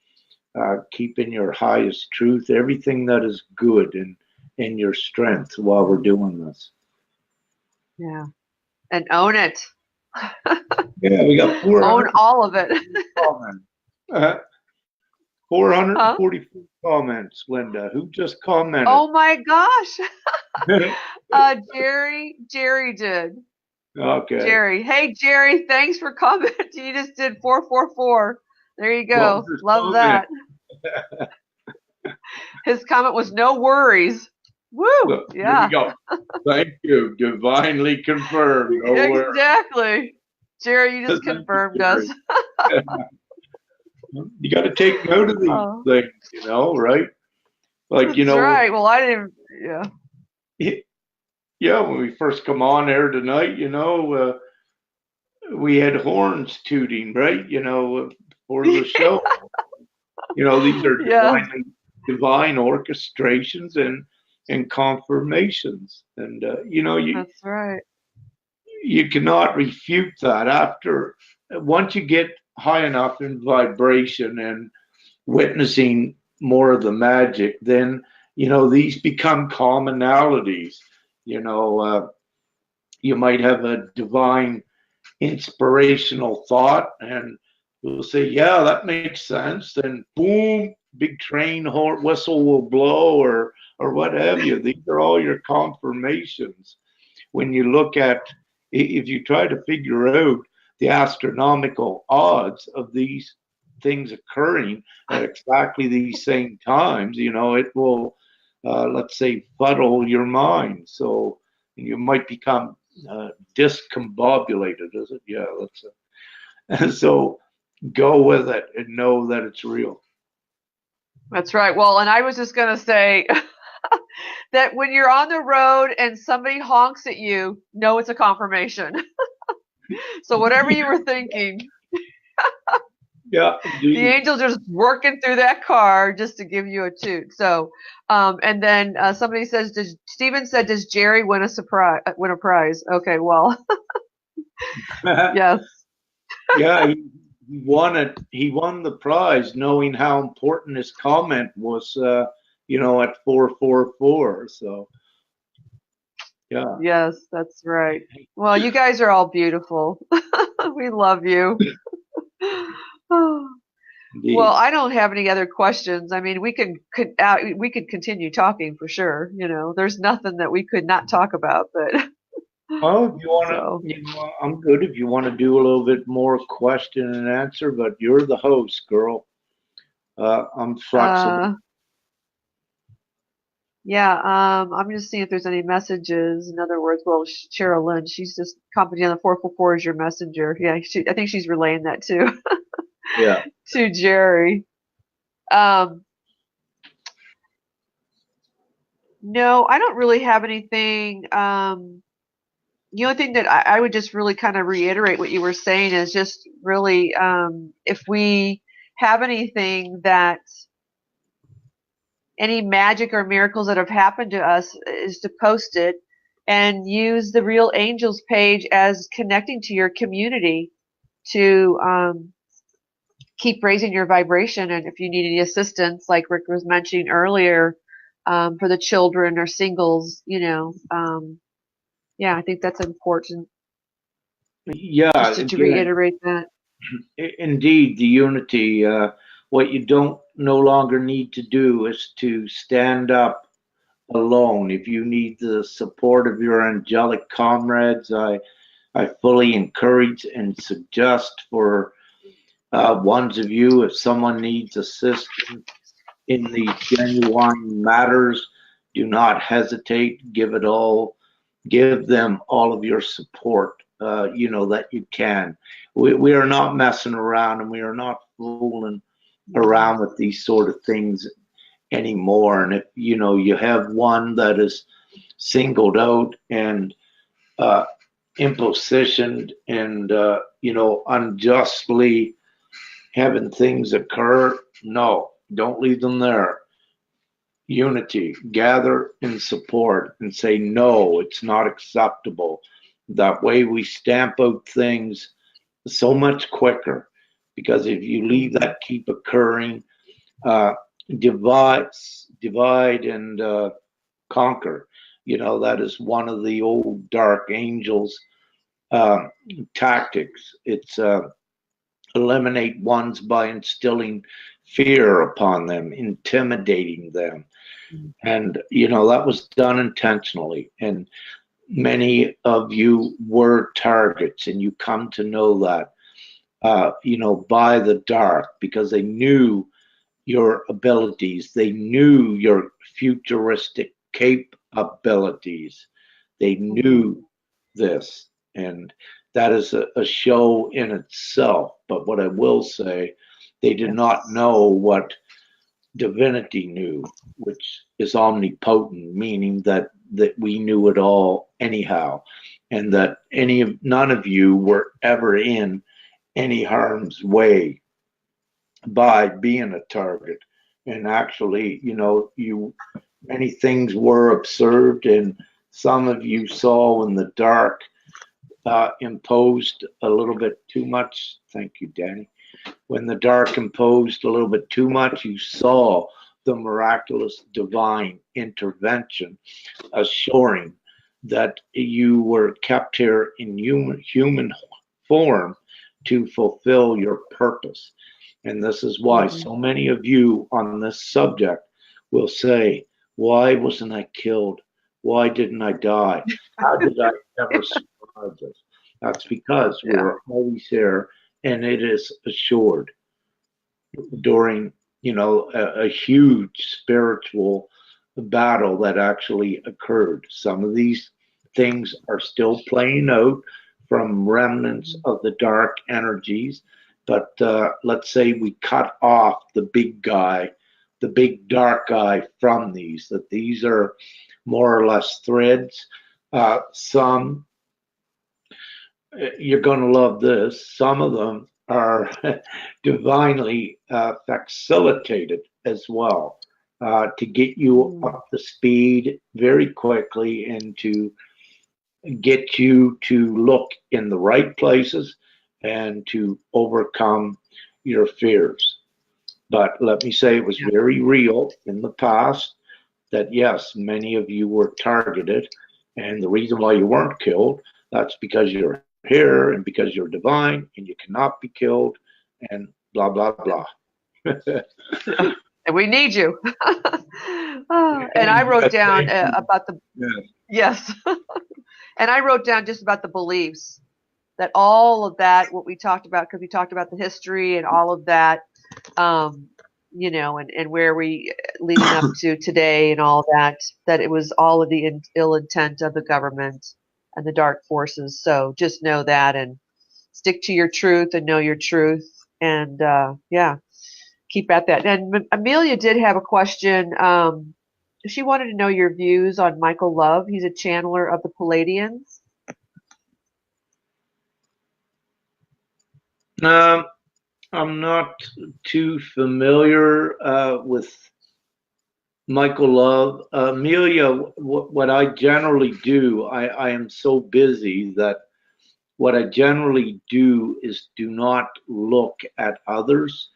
keep in your highest truth, everything that is good in your strength while we're doing this. Yeah. And own it. Yeah, we got own all of it. 444 comments, Linda. Who just commented? Oh my gosh. Jerry did. Okay. Jerry. Hey, Jerry, thanks for commenting. You just did 444. There you go. Love that. His comment was no worries. Woo! Look, yeah. Here we go. Thank you. Divinely confirmed. No exactly. Worries. Jerry, you just confirmed us. You got to take note of these things, right? Like, That's right. Well, I didn't. Yeah. Yeah, when we first come on air tonight, we had horns tooting, right? For the show. These are divine orchestrations and confirmations, and that's right. You cannot refute that. Once you get high enough in vibration and witnessing more of the magic, then these become commonalities. You might have a divine inspirational thought, and we'll say, yeah, that makes sense. Then boom, big train horn whistle will blow, or what have you. These are all your confirmations. When you look at, if you try to figure out the astronomical odds of these things occurring at exactly these same times, it will, let's say, fuddle your mind. So you might become discombobulated, is it? Yeah, that's it. So go with it and know that it's real. That's right. Well, and I was just going to say that when you're on the road and somebody honks at you, know it's a confirmation. So whatever you were thinking, yeah, the angel's just working through that car just to give you a toot. So, and then somebody says, Stephen said, does Jerry win a prize? Okay, well, yes. Yeah, he won it. He won the prize, knowing how important his comment was. At 444. So yeah. Yes, that's right. Well, you guys are all beautiful. We love you. Well, Indeed. I don't have any other questions. I mean, we could continue talking for sure. There's nothing that we could not talk about, but Well, if you want to, so I'm good if you want to do a little bit more question and answer, but you're the host, girl. I'm flexible. uh yeah, I'm just seeing if there's any messages. In other words, well, Cheryl Lynn, she's just commenting on the 444 is your messenger. Yeah, I think she's relaying that too Yeah. to Jerry. Um, no, I don't really have anything. The only thing that I would just really kind of reiterate what you were saying is just really, if we have anything that any magic or miracles that have happened to us, is to post it and use the Real Angels page as connecting to your community to keep raising your vibration. And if you need any assistance, like Rick was mentioning earlier, for the children or singles, yeah, I think that's important just Yeah. to Again, reiterate that. indeed, the unity. What you don't no longer need to do is to stand up alone. If you need the support of your angelic comrades, I fully encourage and suggest for ones of you, if someone needs assistance in these genuine matters, do not hesitate. Give them all of your support, that you can. We are not messing around, and we are not fooling around with these sort of things anymore. And if you have one that is singled out and impositioned and unjustly having things occur, no, don't leave them there. Unity, gather in support and say, no, it's not acceptable. That way we stamp out things so much quicker. Because if you leave that keep occurring, uh, divide and conquer. That is one of the old dark angels uh, tactics. It's eliminate ones by instilling fear upon them, intimidating them. And, that was done intentionally. And many of you were targets, and you come to know that, by the dark, because they knew your abilities, they knew your futuristic capabilities, they knew this. And that is a show in itself. But what I will say, they did not know what divinity knew, which is omnipotent, meaning that we knew it all anyhow, and that none of you were ever in any harm's way by being a target. And actually, many things were observed, and some of you saw when the dark imposed a little bit too much. Thank you, Danny. When the dark imposed a little bit too much, you saw the miraculous divine intervention, assuring that you were kept here in human form to fulfill your purpose. And this is why so many of you on this subject will say, why wasn't I killed? Why didn't I die? How did I ever survive this? That's because we're always here, and it is assured during, a huge spiritual battle that actually occurred. Some of these things are still playing out from remnants of the dark energies. But let's say we cut off the big guy, the big dark guy from these, that these are more or less threads. Some, you're going to love this, some of them are divinely facilitated as well, to get you up to speed very quickly and to get you to look in the right places and to overcome your fears. But let me say it was very real in the past that, yes, many of you were targeted. And the reason why you weren't killed, that's because you're here and because you're divine and you cannot be killed and blah, blah, blah. And we need you. And I wrote down about the, yes. And I wrote down just about the beliefs, that all of that, what we talked about, because we talked about the history and all of that, you know, and where we leading up to today and all that, that it was all of the ill intent of the government and the dark forces. So just know that and stick to your truth and know your truth. And yeah, keep at that. And Amelia did have a question. She wanted to know your views on Michael Love. He's a channeler of the Palladians. I'm not too familiar with Michael Love. Amelia, what I generally do, I am so busy that what I generally do is do not look at others.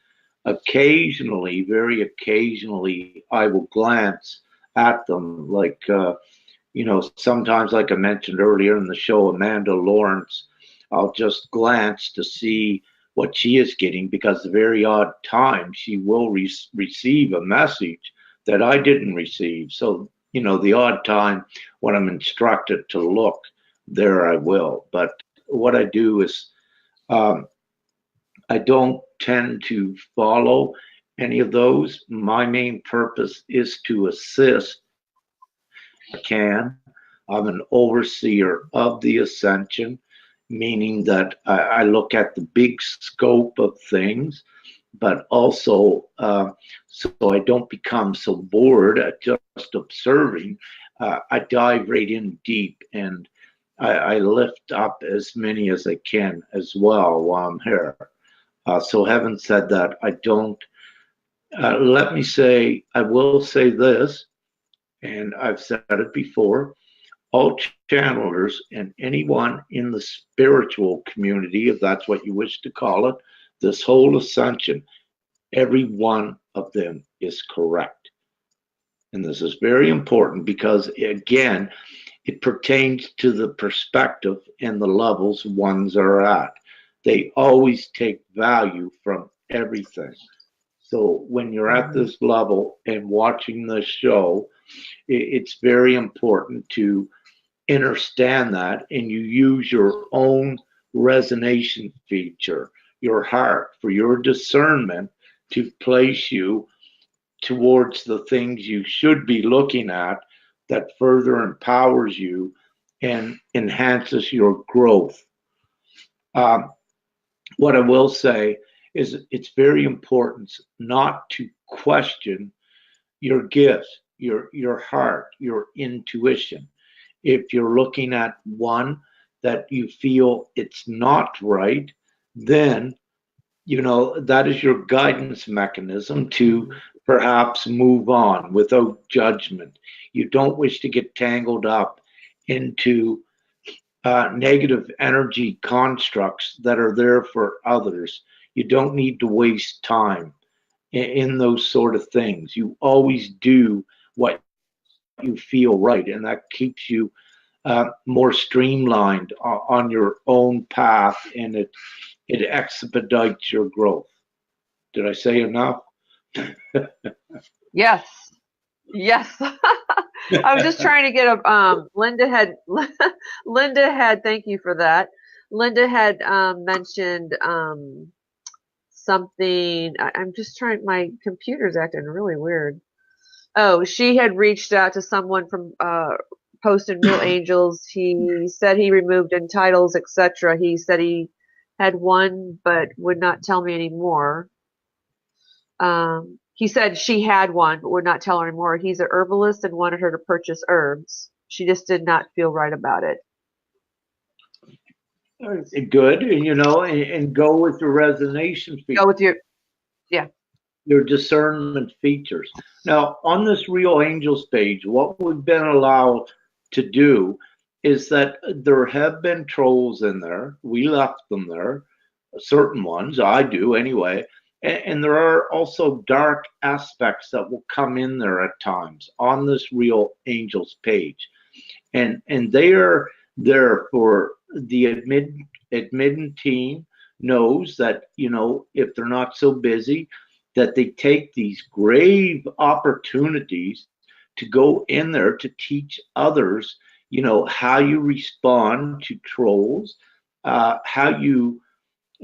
Occasionally, very occasionally, I will glance at them. Like, you know, sometimes, like I mentioned earlier in the show, Amanda Lawrence, I'll just glance to see what she is getting, because the very odd time she will receive a message that I didn't receive. So, you know, the odd time when I'm instructed to look, there I will. But what I do is I don't tend to follow any of those. My main purpose is to assist if I can. I'm an overseer of the Ascension, meaning that I look at the big scope of things, but also so I don't become so bored at just observing. I dive right in deep, and I lift up as many as I can as well while I'm here. So having said that, I don't, let me say, I will say this, and I've said it before, all channelers and anyone in the spiritual community, if that's what you wish to call it, this whole ascension, every one of them is correct. And this is very important because, again, it pertains to the perspective and the levels ones are at. They always take value from everything. So when you're at this level and watching this show, it's very important to understand that, and you use your own resonation feature, your heart, for your discernment to place you towards the things you should be looking at that further empowers you and enhances your growth. What I will say is it's very important not to question your gifts, your heart, your intuition. If you're looking at one that you feel it's not right, then, you know, that is your guidance mechanism to perhaps move on without judgment. You don't wish to get tangled up into negative energy constructs that are there for others. You don't need to waste time in those sort of things. You always do what you feel right, and that keeps you more streamlined on your own path, and it expedites your growth. Did I say enough? Yes. Yes. I was just trying to get a Linda had thank you for that. Linda had mentioned something. I'm just trying, my computer's acting really weird. Oh, she had reached out to someone from Post and Real Angels. He said he removed entitles, etc. He said he had one but would not tell me anymore. He said she had one but would not tell her anymore. He's a herbalist and wanted her to purchase herbs. She just did not feel right about it. Good, and you know, and go with your resonation features. Go with your, your discernment features. Now, on this Real Angels page, what we've been allowed to do is that there have been trolls in there. We left them there. certain ones, I do anyway. And there are also dark aspects that will come in there at times on this Real Angels page. And they are there for the admitting team knows that, you know, if they're not so busy, that they take these grave opportunities to go in there to teach others, you know, how you respond to trolls, how you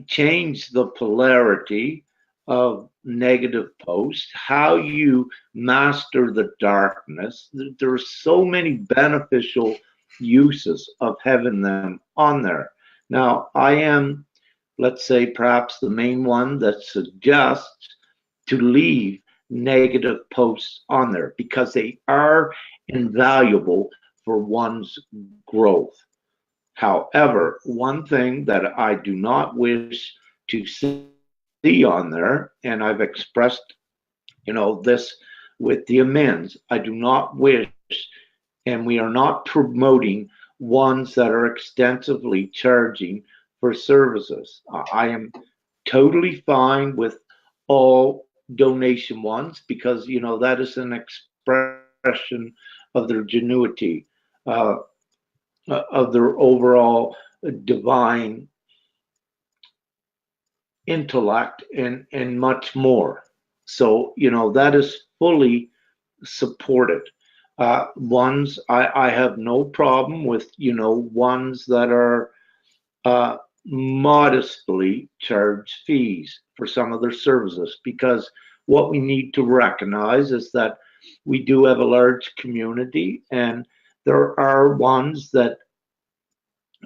change the polarity of negative posts, how you master the darkness. There are so many beneficial uses of having them on there. Now, I am, let's say, perhaps the main one that suggests to leave negative posts on there because they are invaluable for one's growth. However, one thing that I do not wish to see on there, and I've expressed, you know, this with the amends, I do not wish, and we are not promoting ones that are extensively charging for services. I am totally fine with all donation ones because, you know, that is an expression of their genuity. Of their overall divine intellect and much more. So, you know, that is fully supported. Ones I have no problem with, you know, ones that are modestly charge fees for some of their services because what we need to recognize is that we do have a large community and there are ones that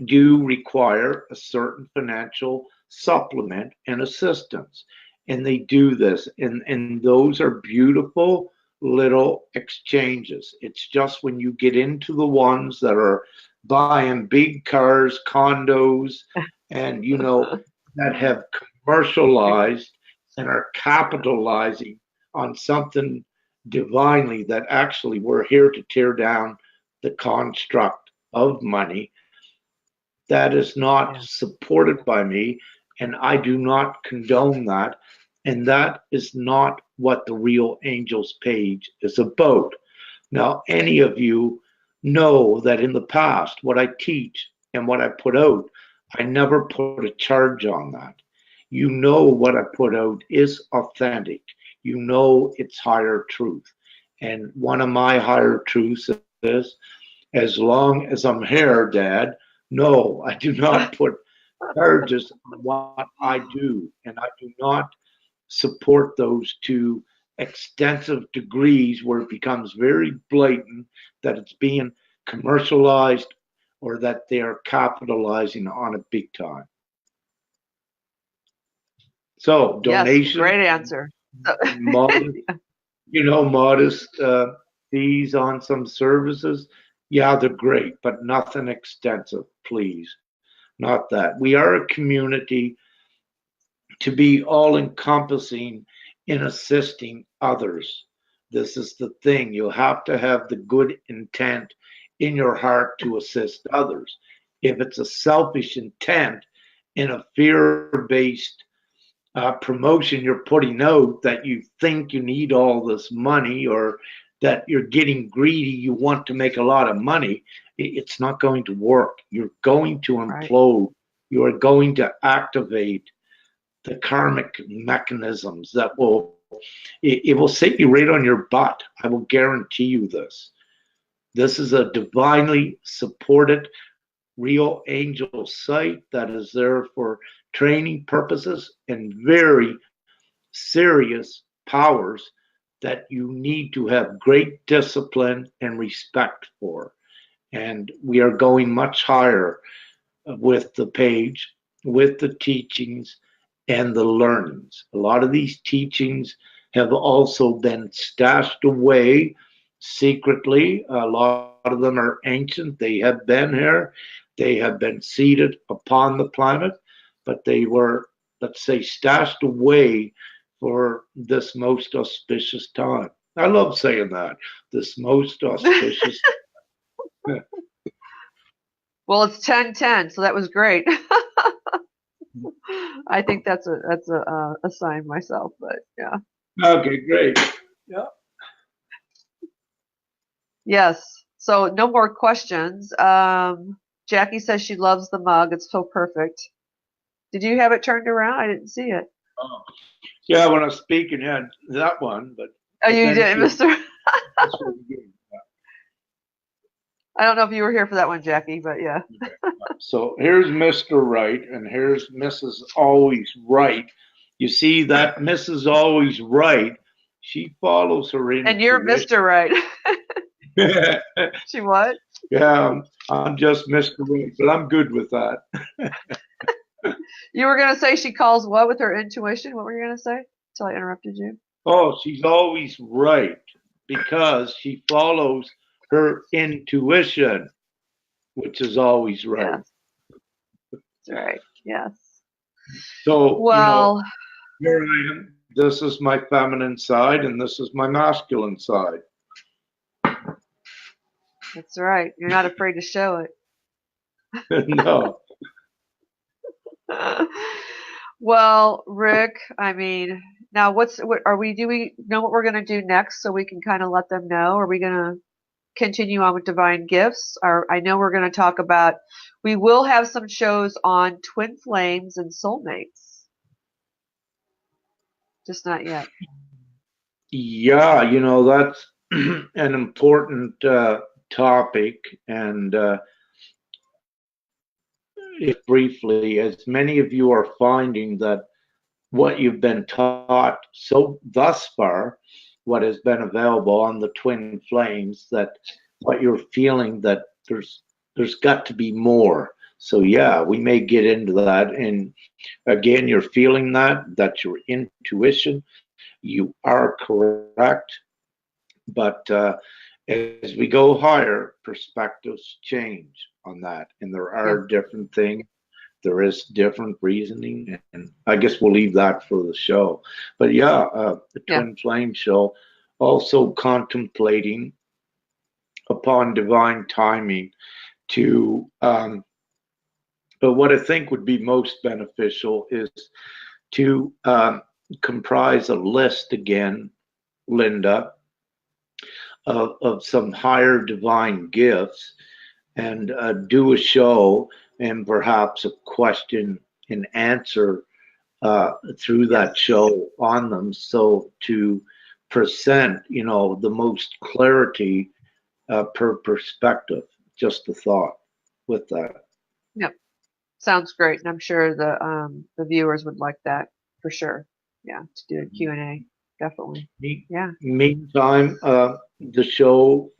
do require a certain financial supplement and assistance. And they do this. And those are beautiful little exchanges. It's just when you get into the ones that are buying big cars, condos, and, you know, that have commercialized and are capitalizing on something divinely that actually we're here to tear down the construct of money that is not supported by me, and I do not condone that. And that is not what the Real Angels page is about. Now, any of you know that in the past, what I teach and what I put out, I never put a charge on that. You know what I put out is authentic. You know it's higher truth. And one of my higher truths is as long as I'm here, Dad, no, I do not put charges on what I do, and I do not support those to extensive degrees where it becomes very blatant that it's being commercialized or that they are capitalizing on it big time. So donations, yes, great answer. modest, you know, modest fees on some services. Yeah, they're great, but nothing extensive, please. Not that. We are a community to be all encompassing in assisting others. This is the thing. You have to have the good intent in your heart to assist others. If it's a selfish intent in a fear based promotion you're putting out that you think you need all this money or that you're getting greedy, you want to make a lot of money, it's not going to work. You're going to implode. Right. You are going to activate the karmic mechanisms that it will set you right on your butt. I will guarantee you this. This is a divinely supported Real Angel site that is there for training purposes and very serious powers that you need to have great discipline and respect for. And we are going much higher with the page, with the teachings and the learnings. A lot of these teachings have also been stashed away secretly. A lot of them are ancient. They have been here. They have been seeded upon the planet, but they were, let's say, stashed away for this most auspicious time. I love saying that, this most auspicious. Well, it's 10:10, so that was great. I think that's a sign myself, but yeah. Okay, great. Yeah. Yes. So no more questions. Jackie says she loves the mug. It's so perfect. Did you have it turned around? I didn't see it. Oh. Yeah, when I was speaking, yeah, that one, Oh, but you then did, she Mr. this one again. I don't know if you were here for that one, Jackie, but yeah. Okay. So here's Mr. Right, and here's Mrs. Always Right. You see that Mrs. Always Right, she follows her And you're intuition. Mr. Right. She what? Yeah, I'm just Mr. Right, but I'm good with that. You were going to say she calls what with her intuition? What were you going to say? Until I interrupted you. Oh, she's always right because she follows her intuition, which is always right. Yes. That's right. Yes. So, Well, here I am. This is my feminine side, and this is my masculine side. that's right. You're not afraid to show it. No. Well, Rick, I mean, now what do we know what we're going to do next so we can kind of let them know? Are we going to continue on with divine gifts? Or I know we're going to talk about, we will have some shows on twin flames and soulmates. Just not yet. Yeah, that's an important topic. And if briefly, as many of you are finding that what you've been taught so thus far, what has been available on the twin flames, that what you're feeling that there's got to be more. So yeah, we may get into that. And again, you're feeling that's your intuition. You are correct. But as we go higher, perspectives change on that. And there are different things. There is different reasoning, and I guess we'll leave that for the show. But yeah, the Twin Flame show, also contemplating upon divine timing to, but what I think would be most beneficial is to comprise a list again, Linda, of some higher divine gifts and do a show and perhaps a question and answer through that show on them, so to present the most clarity per perspective. Just a thought with that. Yep, sounds great, and I'm sure the viewers would like that for sure. Yeah, to do a Q&A, definitely. Yeah. Meantime, the show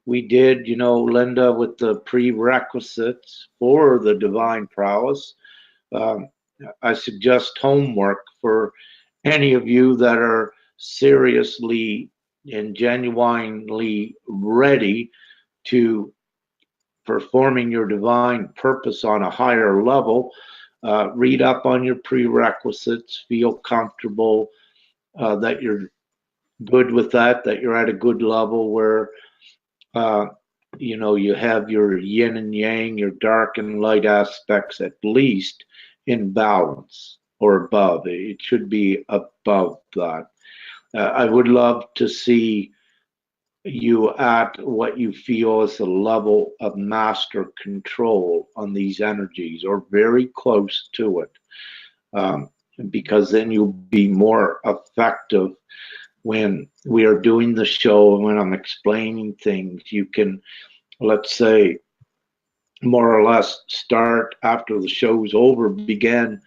we did, Linda, with the prerequisites for the divine prowess. I suggest homework for any of you that are seriously and genuinely ready to performing your divine purpose on a higher level. Read up on your prerequisites, feel comfortable that you're good with that you're at a good level where you have your yin and yang, your dark and light aspects at least in balance or above. It should be above that. I would love to see you at what you feel is a level of master control on these energies or very close to it, because then you'll be more effective when we are doing the show and when I'm explaining things. You can, let's say, more or less start after the show's over, begin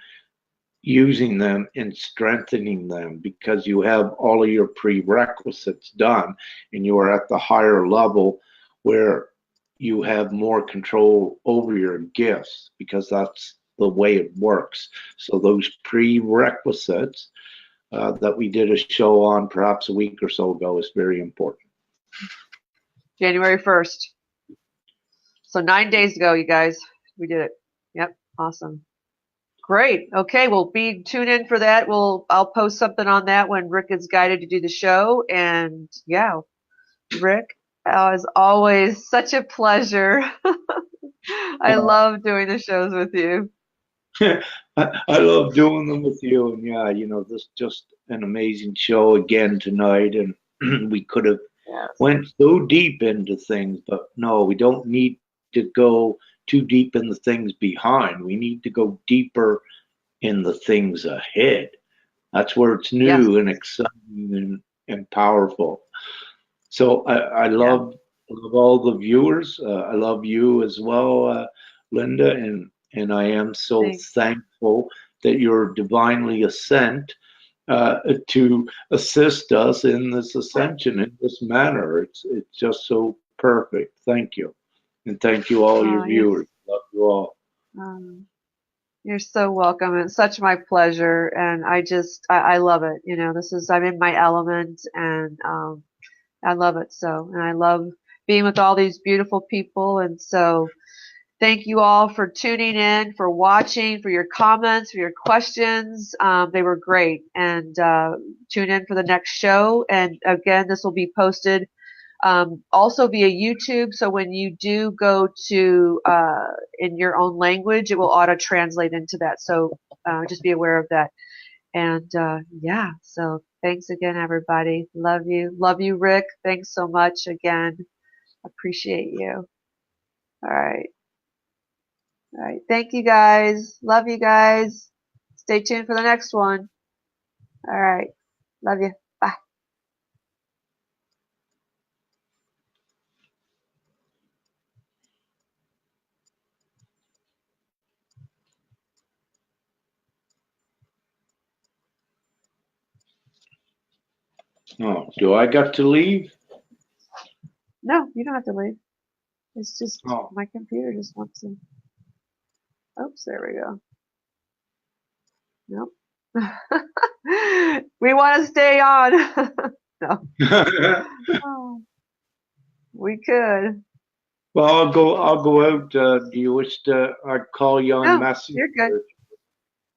using them and strengthening them because you have all of your prerequisites done and you are at the higher level where you have more control over your gifts, because that's the way it works. So those prerequisites that we did a show on perhaps a week or so ago is very important. January 1st. So 9 days ago, you guys, we did it. Yep. Awesome. Great. Okay. Well, tune in for that. I'll post something on that when Rick is guided to do the show. And yeah, Rick, as always, such a pleasure. I love doing the shows with you. I love doing them with you, and yeah, this is just an amazing show again tonight, and we could have Yes. went so deep into things, but no, we don't need to go too deep in the things behind. We need to go deeper in the things ahead. That's where it's Yes. new and exciting and powerful. So I love all the viewers. I love you as well, Linda, and I am so Thanks. thankful that you're divinely sent to assist us in this ascension in this manner. It's just so perfect. Thank you, and thank you all your viewers. Love you all. You're so welcome. It's such my pleasure, and I love it. I'm in my element, and I love it so, and I love being with all these beautiful people, and so thank you all for tuning in, for watching, for your comments, for your questions. They were great, and tune in for the next show. And again, this will be posted also via YouTube. So when you do go to in your own language, it will auto translate into that. So just be aware of that. And yeah, so thanks again, everybody. Love you, Rick. Thanks so much again. Appreciate you. All right. All right. Thank you, guys. Love you guys. Stay tuned for the next one. All right. Love you. Bye. Oh, do I got to leave? No, you don't have to leave. It's just Oh. my computer just wants to. Oops, there we go. Nope. We want to stay on. No. Oh, we could. Well, I'll go out. Do you wish to? I'd call you on No, Messenger. you're good.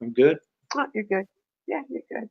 I'm good. Oh, you're good. Yeah, you're good.